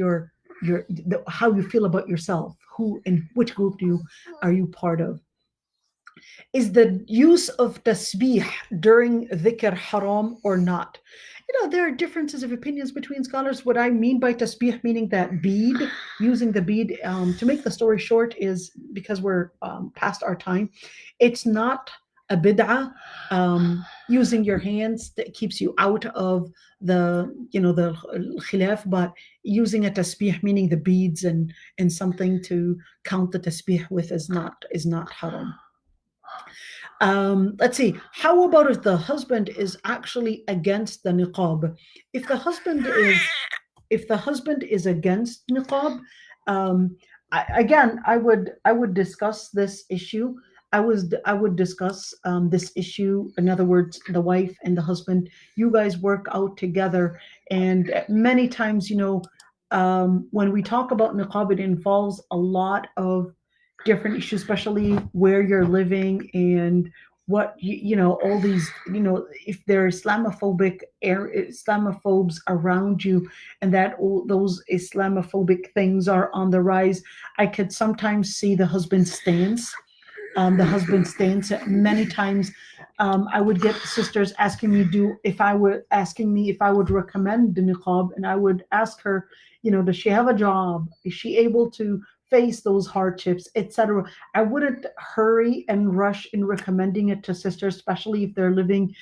how you feel about yourself, who and which group are you part of. Is the use of tasbih during dhikr haram or not? There are differences of opinions between scholars. What I mean by tasbih, meaning that bead, using the bead, to make the story short, is because we're past our time. It's not a bid'ah. Using your hands that keeps you out of the khilaf, but using a tasbih, meaning the beads and something to count the tasbih with, is not haram. Let's see. How about if the husband is actually against the niqab? If the husband is against niqab, I would discuss this issue. I would discuss this issue. In other words, the wife and the husband, you guys work out together. And many times, when we talk about niqab, it involves a lot of different issues, especially where you're living and what all these, if there are Islamophobes around you, and that all those Islamophobic things are on the rise. I could sometimes see the husband's stance. Many times, I would get sisters asking me if I would recommend the niqab, and I would ask her, does she have a job? Is she able to face those hardships, etc. I wouldn't hurry and rush in recommending it to sisters, especially in if they're living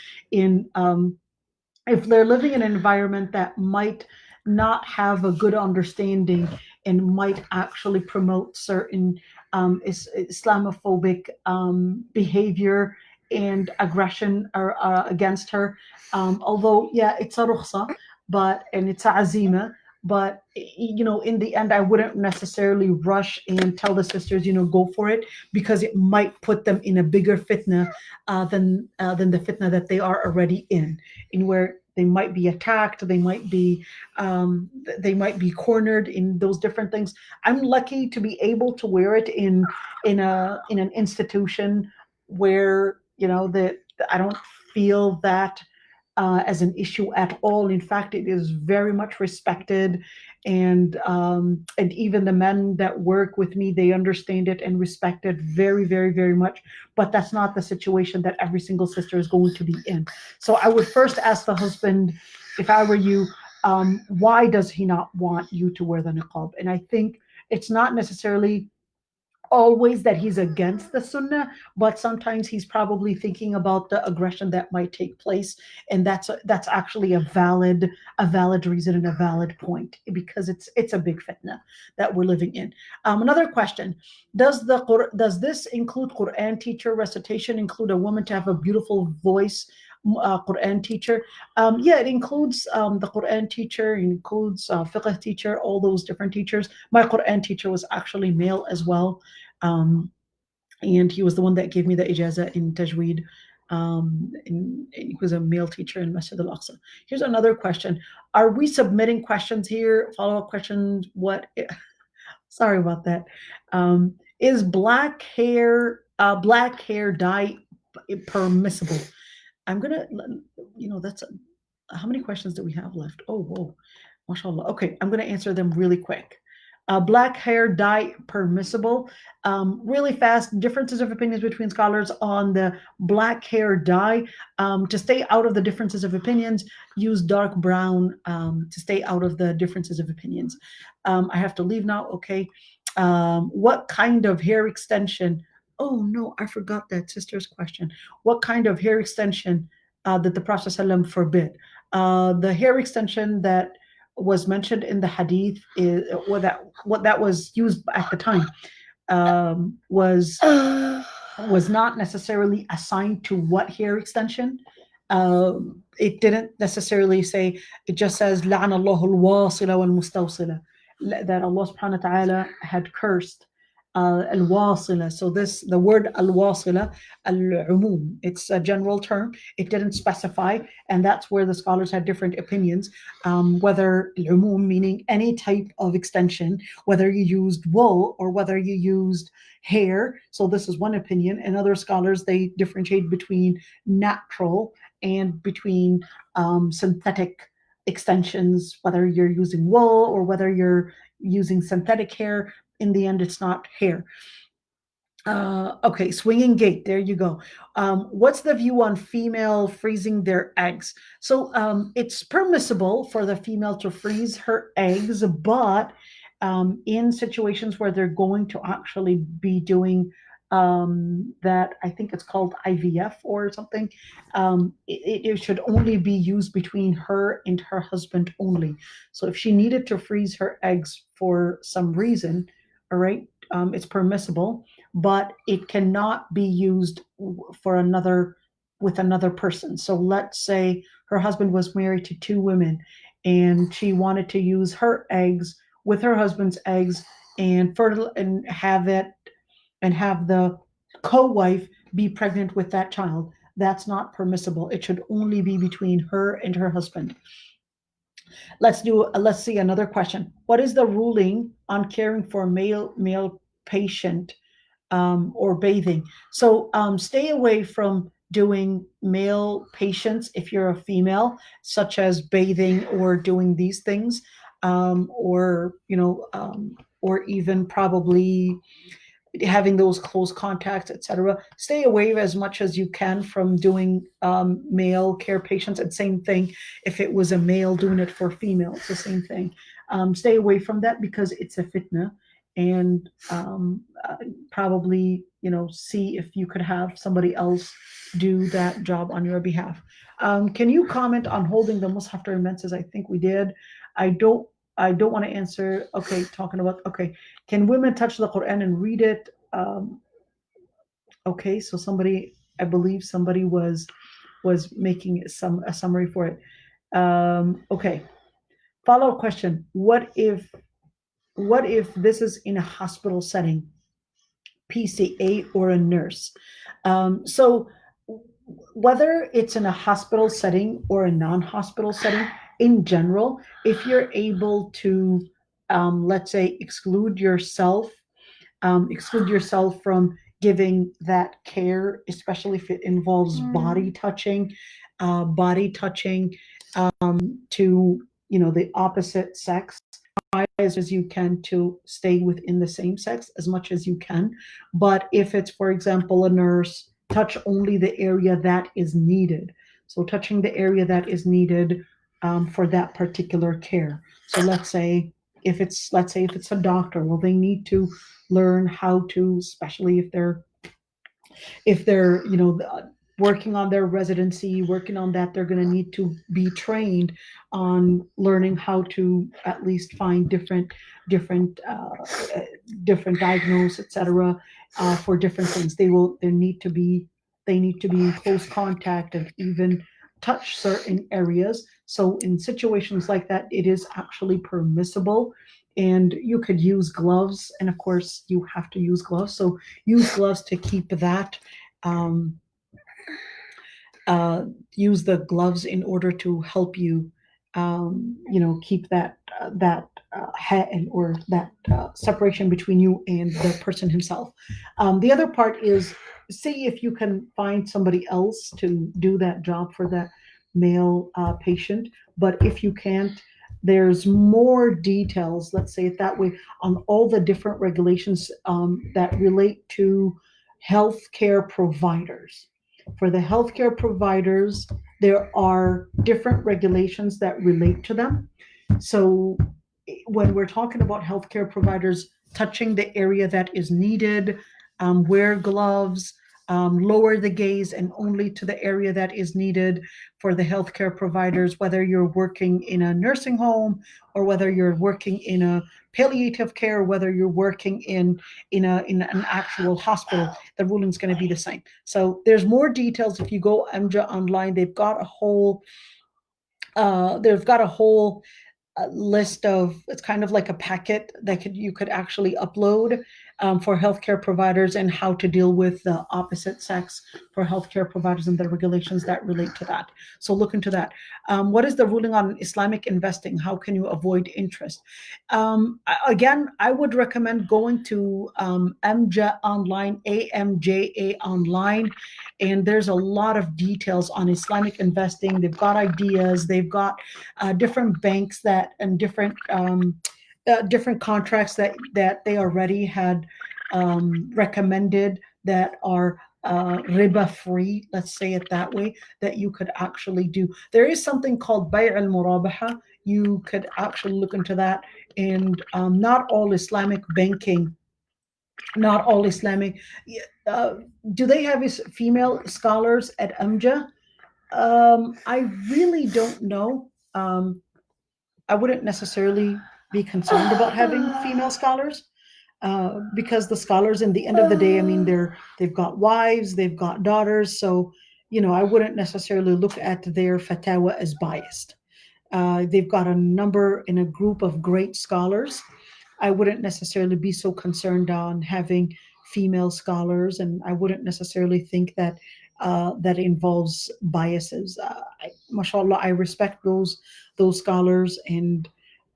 in an environment that might not have a good understanding and might actually promote certain Islamophobic behavior and aggression against her. Although, yeah, it's a rukhsa, and it's a azima, but in the end, I wouldn't necessarily rush and tell the sisters, go for it, because it might put them in a bigger fitna than the fitna that they are already in where they might be attacked, um, they might be cornered in those different things. I'm lucky to be able to wear it in an institution where that I don't feel that as an issue at all. In fact, it is very much respected, and even the men that work with me, they understand it and respect it very, very, very much. But that's not the situation that every single sister is going to be in. So I would first ask the husband, if I were you, why does he not want you to wear the niqab? And I think it's not necessarily always that he's against the sunnah, but sometimes he's probably thinking about the aggression that might take place, and that's actually a valid reason and a valid point, because it's a big fitna that we're living in. Another question: does this include Quran teacher recitation? Include a woman to have a beautiful voice? Quran teacher, yeah, it includes the Quran teacher, it includes fiqh teacher, all those different teachers. My Quran teacher was actually male as well, um, and he was the one that gave me the ijaza in tajweed. He was a male teacher in Masjid al Aqsa. Here's another question: are we submitting questions here? Follow up questions? What? Sorry about that. Is black hair dye permissible? I'm gonna, that's how many questions do we have left? Oh, whoa, mashallah. Okay, I'm gonna answer them really quick. Black hair dye permissible? Really fast. Differences of opinions between scholars on the black hair dye. To stay out of the differences of opinions, use dark brown to stay out of the differences of opinions. I have to leave now. Okay. What kind of hair extension? Oh no, I forgot that sister's question. What kind of hair extension did the Prophet ﷺ forbid? The hair extension that was mentioned in the hadith is what that was used at the time, um, was was not necessarily assigned to what hair extension. It didn't necessarily say. It just says لعن الله الواصلة والمستوصلة, that Allah subhanahu wa ta'ala had cursed al-wasila. So the word al-wasila, al-umum, it's a general term. It didn't specify, and that's where the scholars had different opinions, whether al-umum, meaning any type of extension, whether you used wool or whether you used hair. So this is one opinion, and other scholars, they differentiate between natural and between synthetic extensions, whether you're using wool or whether you're using synthetic hair. In the end, it's not hair. Okay, swinging gate. There you go. What's the view on female freezing their eggs? So it's permissible for the female to freeze her eggs, but in situations where they're going to actually be doing that, I think it's called IVF or something. It should only be used between her and her husband only. So if she needed to freeze her eggs for some reason, all right, it's permissible, but it cannot be used for another with another person. So let's say her husband was married to two women, and she wanted to use her eggs with her husband's eggs and fertile and have the co-wife be pregnant with that child. That's not permissible. It should only be between her and her husband. Let's see another question. What is the ruling on caring for a male patient or bathing? So stay away from doing male patients if you're a female, such as bathing or doing these things, or even probably having those close contacts, etc. Stay away as much as you can from doing male care patients. And same thing, if it was a male doing it for female, it's the same thing. Stay away from that because it's a fitna, and probably see if you could have somebody else do that job on your behalf. Can you comment on holding the mushaf during menses? I think we did. I don't. I don't want to answer. Okay, talking about okay. Can women touch the Quran and read it? Okay, so I believe somebody was making a summary for it. Okay, follow up question: what if this is in a hospital setting, PCA or a nurse? So whether it's in a hospital setting or a non-hospital setting, in general, if you're able to, let's say, exclude yourself from giving that care, especially if it involves body touching to the opposite sex, as you can to stay within the same sex as much as you can. But if it's, for example, a nurse, touch only the area that is needed. So touching the area that is needed for that particular care. So let's say if it's a doctor, well, they need to learn how to, especially if they're working on their residency, working on that, they're going to need to be trained on learning how to at least find different different diagnose, etc., for different things. They need to be in close contact and even touch certain areas. So in situations like that, it is actually permissible, and you could use gloves, and of course you have to use gloves, so use gloves to keep that, um, uh, use the gloves in order to help you, keep that separation between you and the person himself. The other part is, see if you can find somebody else to do that job for that male patient. But if you can't, there's more details, let's say it that way, on all the different regulations that relate to healthcare providers. For the healthcare providers, there are different regulations that relate to them. So when we're talking about healthcare providers touching the area that is needed, wear gloves, lower the gaze and only to the area that is needed. For the healthcare providers, whether you're working in a nursing home or whether you're working in a palliative care, whether you're working in an actual hospital, the ruling's going to be the same. So there's more details if you go MJA online. They've got a whole list of, it's kind of like a packet that you could actually upload for healthcare providers, and how to deal with the opposite sex for healthcare providers and the regulations that relate to that. So look into that. What is the ruling on Islamic investing? How can you avoid interest? Again, I would recommend going to MJA online, AMJA online, and there's a lot of details on Islamic investing. They've got ideas, they've got different banks that and different contracts that they already had recommended that are riba free, let's say it that way, that you could actually do. There is something called bay' al murabaha. You could actually look into that. And not all Islamic banking, not all Islamic. Uh, do they have female scholars at Amja? I really don't know. I wouldn't necessarily be concerned about having female scholars, because the scholars, in the end of the day, I mean, they've got wives, they've got daughters, so I wouldn't necessarily look at their fatwa as biased. They've got a number in a group of great scholars. I wouldn't necessarily be so concerned on having female scholars, and I wouldn't necessarily think that that involves biases. Mashallah, I respect those scholars, and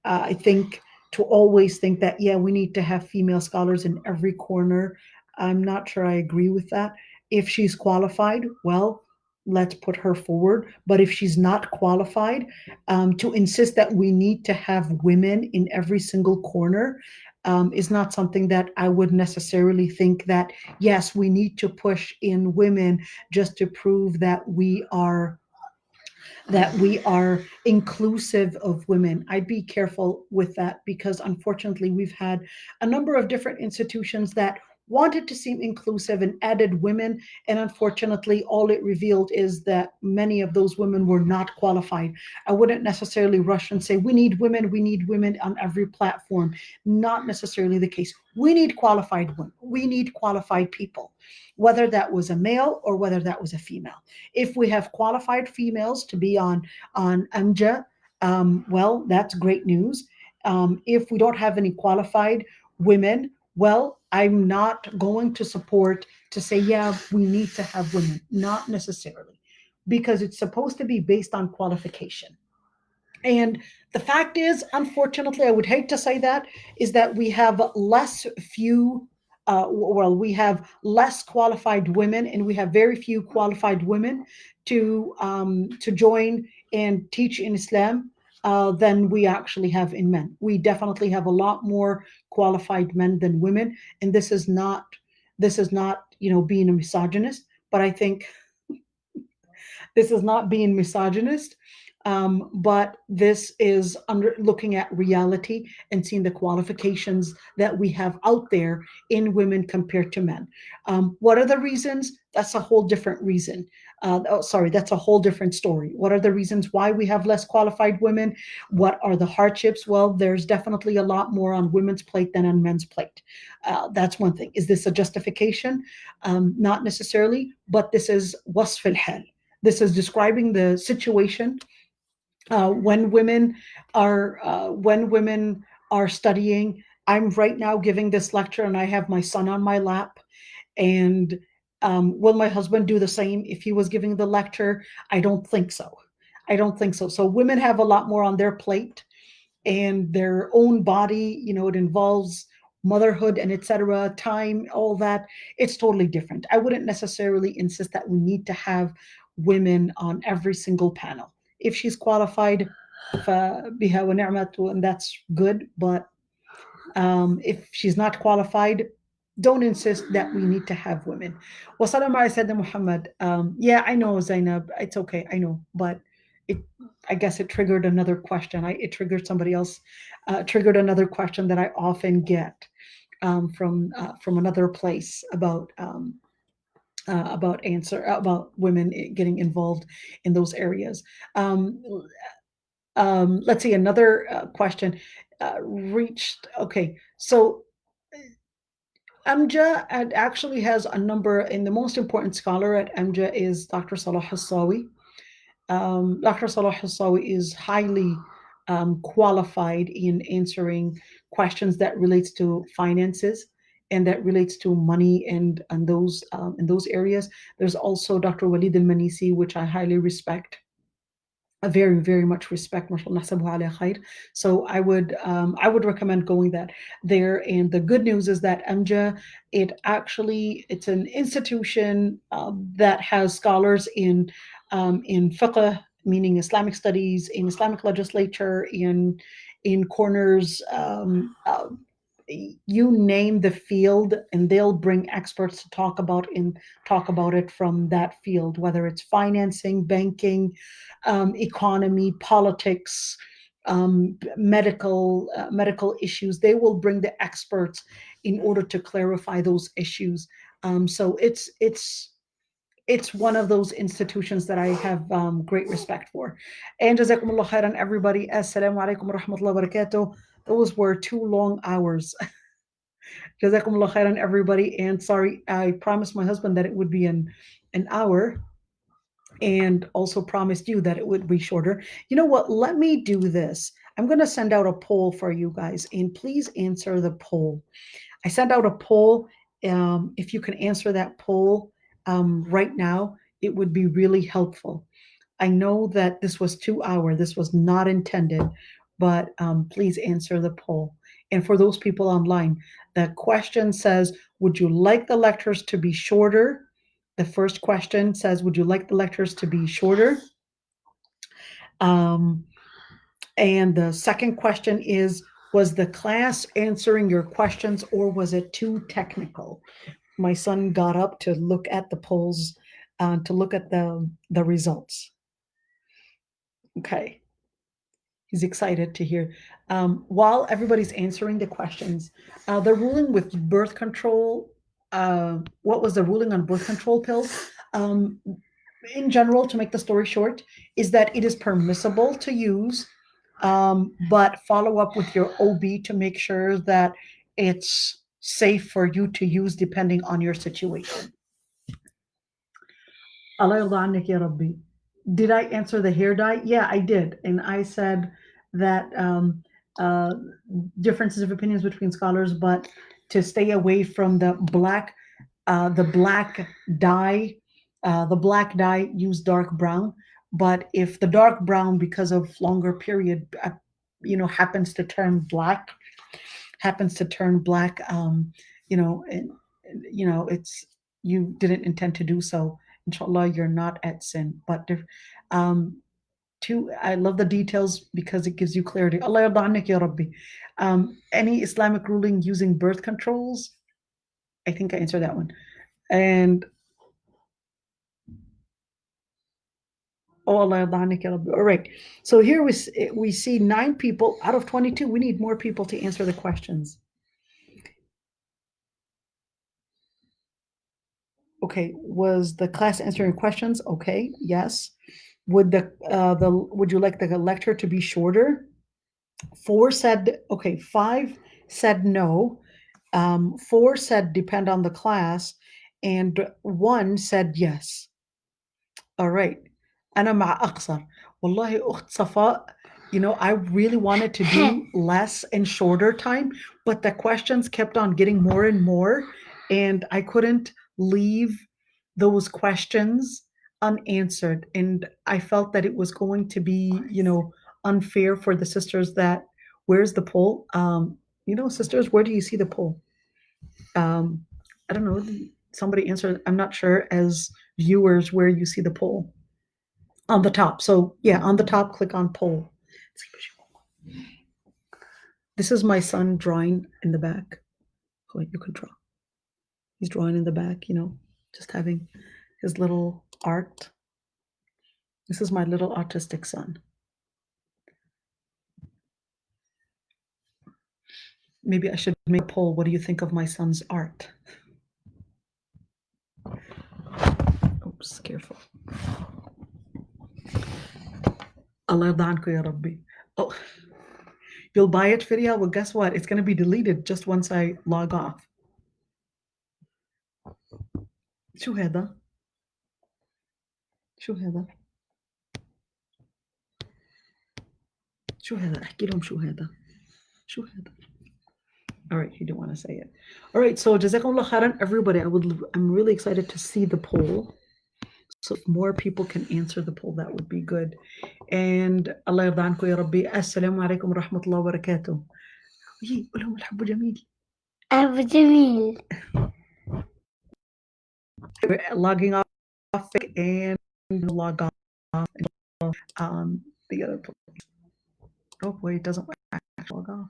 I think to always think that, yeah, we need to have female scholars in every corner. I'm not sure I agree with that. If she's qualified, well, let's put her forward. But if she's not qualified, to insist that we need to have women in every single corner is not something that I would necessarily think that, yes, we need to push in women just to prove that we are inclusive of women. I'd be careful with that, because unfortunately we've had a number of different institutions that wanted to seem inclusive and added women, and unfortunately all it revealed is that many of those women were not qualified. I wouldn't necessarily rush and say we need women on every platform. Not necessarily the case. We need qualified women, we need qualified people, whether that was a male or whether that was a female. If we have qualified females to be on Amja, well, that's great news. If we don't have any qualified women, well, I'm not going to support to say, yeah, we need to have women. Not necessarily, because it's supposed to be based on qualification. And the fact is, unfortunately, I would hate to say that, is that we have we have less qualified women, and we have very few qualified women to join and teach in Islam than we actually have in men. We definitely have a lot more qualified men than women, and this is not being a misogynist, but I think this is not being misogynist, but this is looking at reality and seeing the qualifications that we have out there in women compared to men. What are the reasons? That's a whole different reason. That's a whole different story. What are the reasons why we have less qualified women? What are the hardships? Well, there's definitely a lot more on women's plate than on men's plate. That's one thing. Is this a justification? Not necessarily, but this is wasf al-hal. This is describing the situation when women are studying. I'm right now giving this lecture, and I have my son on my lap. And will my husband do the same if he was giving the lecture? I don't think so. I don't think so. So women have a lot more on their plate and their own body. It involves motherhood and etc. Time, all that. It's totally different. I wouldn't necessarily insist that we need to have women on every single panel. If she's qualified, فبها ونعمت, and that's good. But if she's not qualified, don't insist that we need to have women. وصلى مع سيدنا Muhammad. Yeah, I know, Zainab. It's okay. I know, but it. I guess it triggered another question. It triggered somebody else. Triggered another question that I often get from another place about women getting involved in those areas. Let's see, another question reached. Okay, so Amja actually has a number, and the most important scholar at Amja is Dr. Salah Hassawi. Dr. Salah Hassawi is highly qualified in answering questions that relates to finances and that relates to money and those in those areas. There's also Dr. Walid al-Manisi, which I highly respect. I very, very much respect. So I would recommend going there. And the good news is that MJA, it's an institution that has scholars in fiqh, meaning Islamic studies, in Islamic legislature, in corners. You name the field, and they'll bring experts to talk about it from that field, whether it's financing, banking, economy, politics, medical issues. They will bring the experts in order to clarify those issues. So it's one of those institutions that I have great respect for. And jazakumullah khairan, everybody. Assalamu alaikum wa rahmatullahi wa barakatuh. Those were 2 long hours. Jazakumullah khairan, everybody. And sorry, I promised my husband that it would be an hour, and also promised you that it would be shorter. You know what? Let me do this. I'm going to send out a poll for you guys, and please answer the poll. I sent out a poll. If you can answer that poll right now, it would be really helpful. I know that this was 2 hour. This was not intended, but please answer the poll. And for those people online, the question says, would you like the lectures to be shorter? The first question says, would you like the lectures to be shorter? And the second question is, was the class answering your questions, or was it too technical? My son got up to look at the polls, to look at the results. Okay. He's excited to hear. While everybody's answering the questions, the ruling with birth control, what was the ruling on birth control pills? In general, to make the story short, is that it is permissible to use, but follow up with your OB to make sure that it's safe for you to use depending on your situation. Allah yarda annik ya Rabbi. Did I answer the hair dye? Yeah, I did. And I said that differences of opinions between scholars, but to stay away from the black. the black dye, use dark brown. But if the dark brown, because of longer period, happens to turn black, it's you didn't intend to do so. Inshallah, you're not at sin. But um, I love the details because it gives you clarity. Allah yarda annak ya Rabbi. Any Islamic ruling using birth controls? I think I answered that one. And Allah yarda annak ya Rabbi. All right. So here we see 9 people out of 22. We need more people to answer the questions. Okay, was the class answering questions? Okay, yes. Would would you like the lecture to be shorter? 4 said okay, 5 said no. 4 said depend on the class, and 1 said yes. All right. أنا مع أقصر. والله أخت صفاء, I really wanted to do less and shorter time, but the questions kept on getting more and more, and I couldn't leave those questions unanswered. And I felt that it was going to be, unfair for the sisters that, where's the poll? Sisters, where do you see the poll? I don't know. Somebody answered. I'm not sure as viewers where you see the poll on the top. So yeah, on the top, click on poll. This is my son drawing in the back. Oh, you could draw. He's drawing in the back, just having his little art. This is my little autistic son. Maybe I should make a poll. What do you think of my son's art? Oops, careful. Allah yarda anku ya Rabbi. Oh, you'll buy it, Fidia? Well, guess what? It's going to be deleted just once I log off. شو هذا؟ شو هذا؟ شو هذا؟ احكي لهم شو هذا؟ شو هذا؟ All right, he didn't want to say it. All right, so jazakumullah khairan, everybody. I'm really excited to see the poll. So if more people can answer the poll, that would be good. And Allah yarda anku ya Rabbi. Assalamu alaikum wa rahmatullahi wa barakatuh. قولهم الحب جميل. أبو جميل. We're logging off and log off. The other. Oh boy, it doesn't actually log off.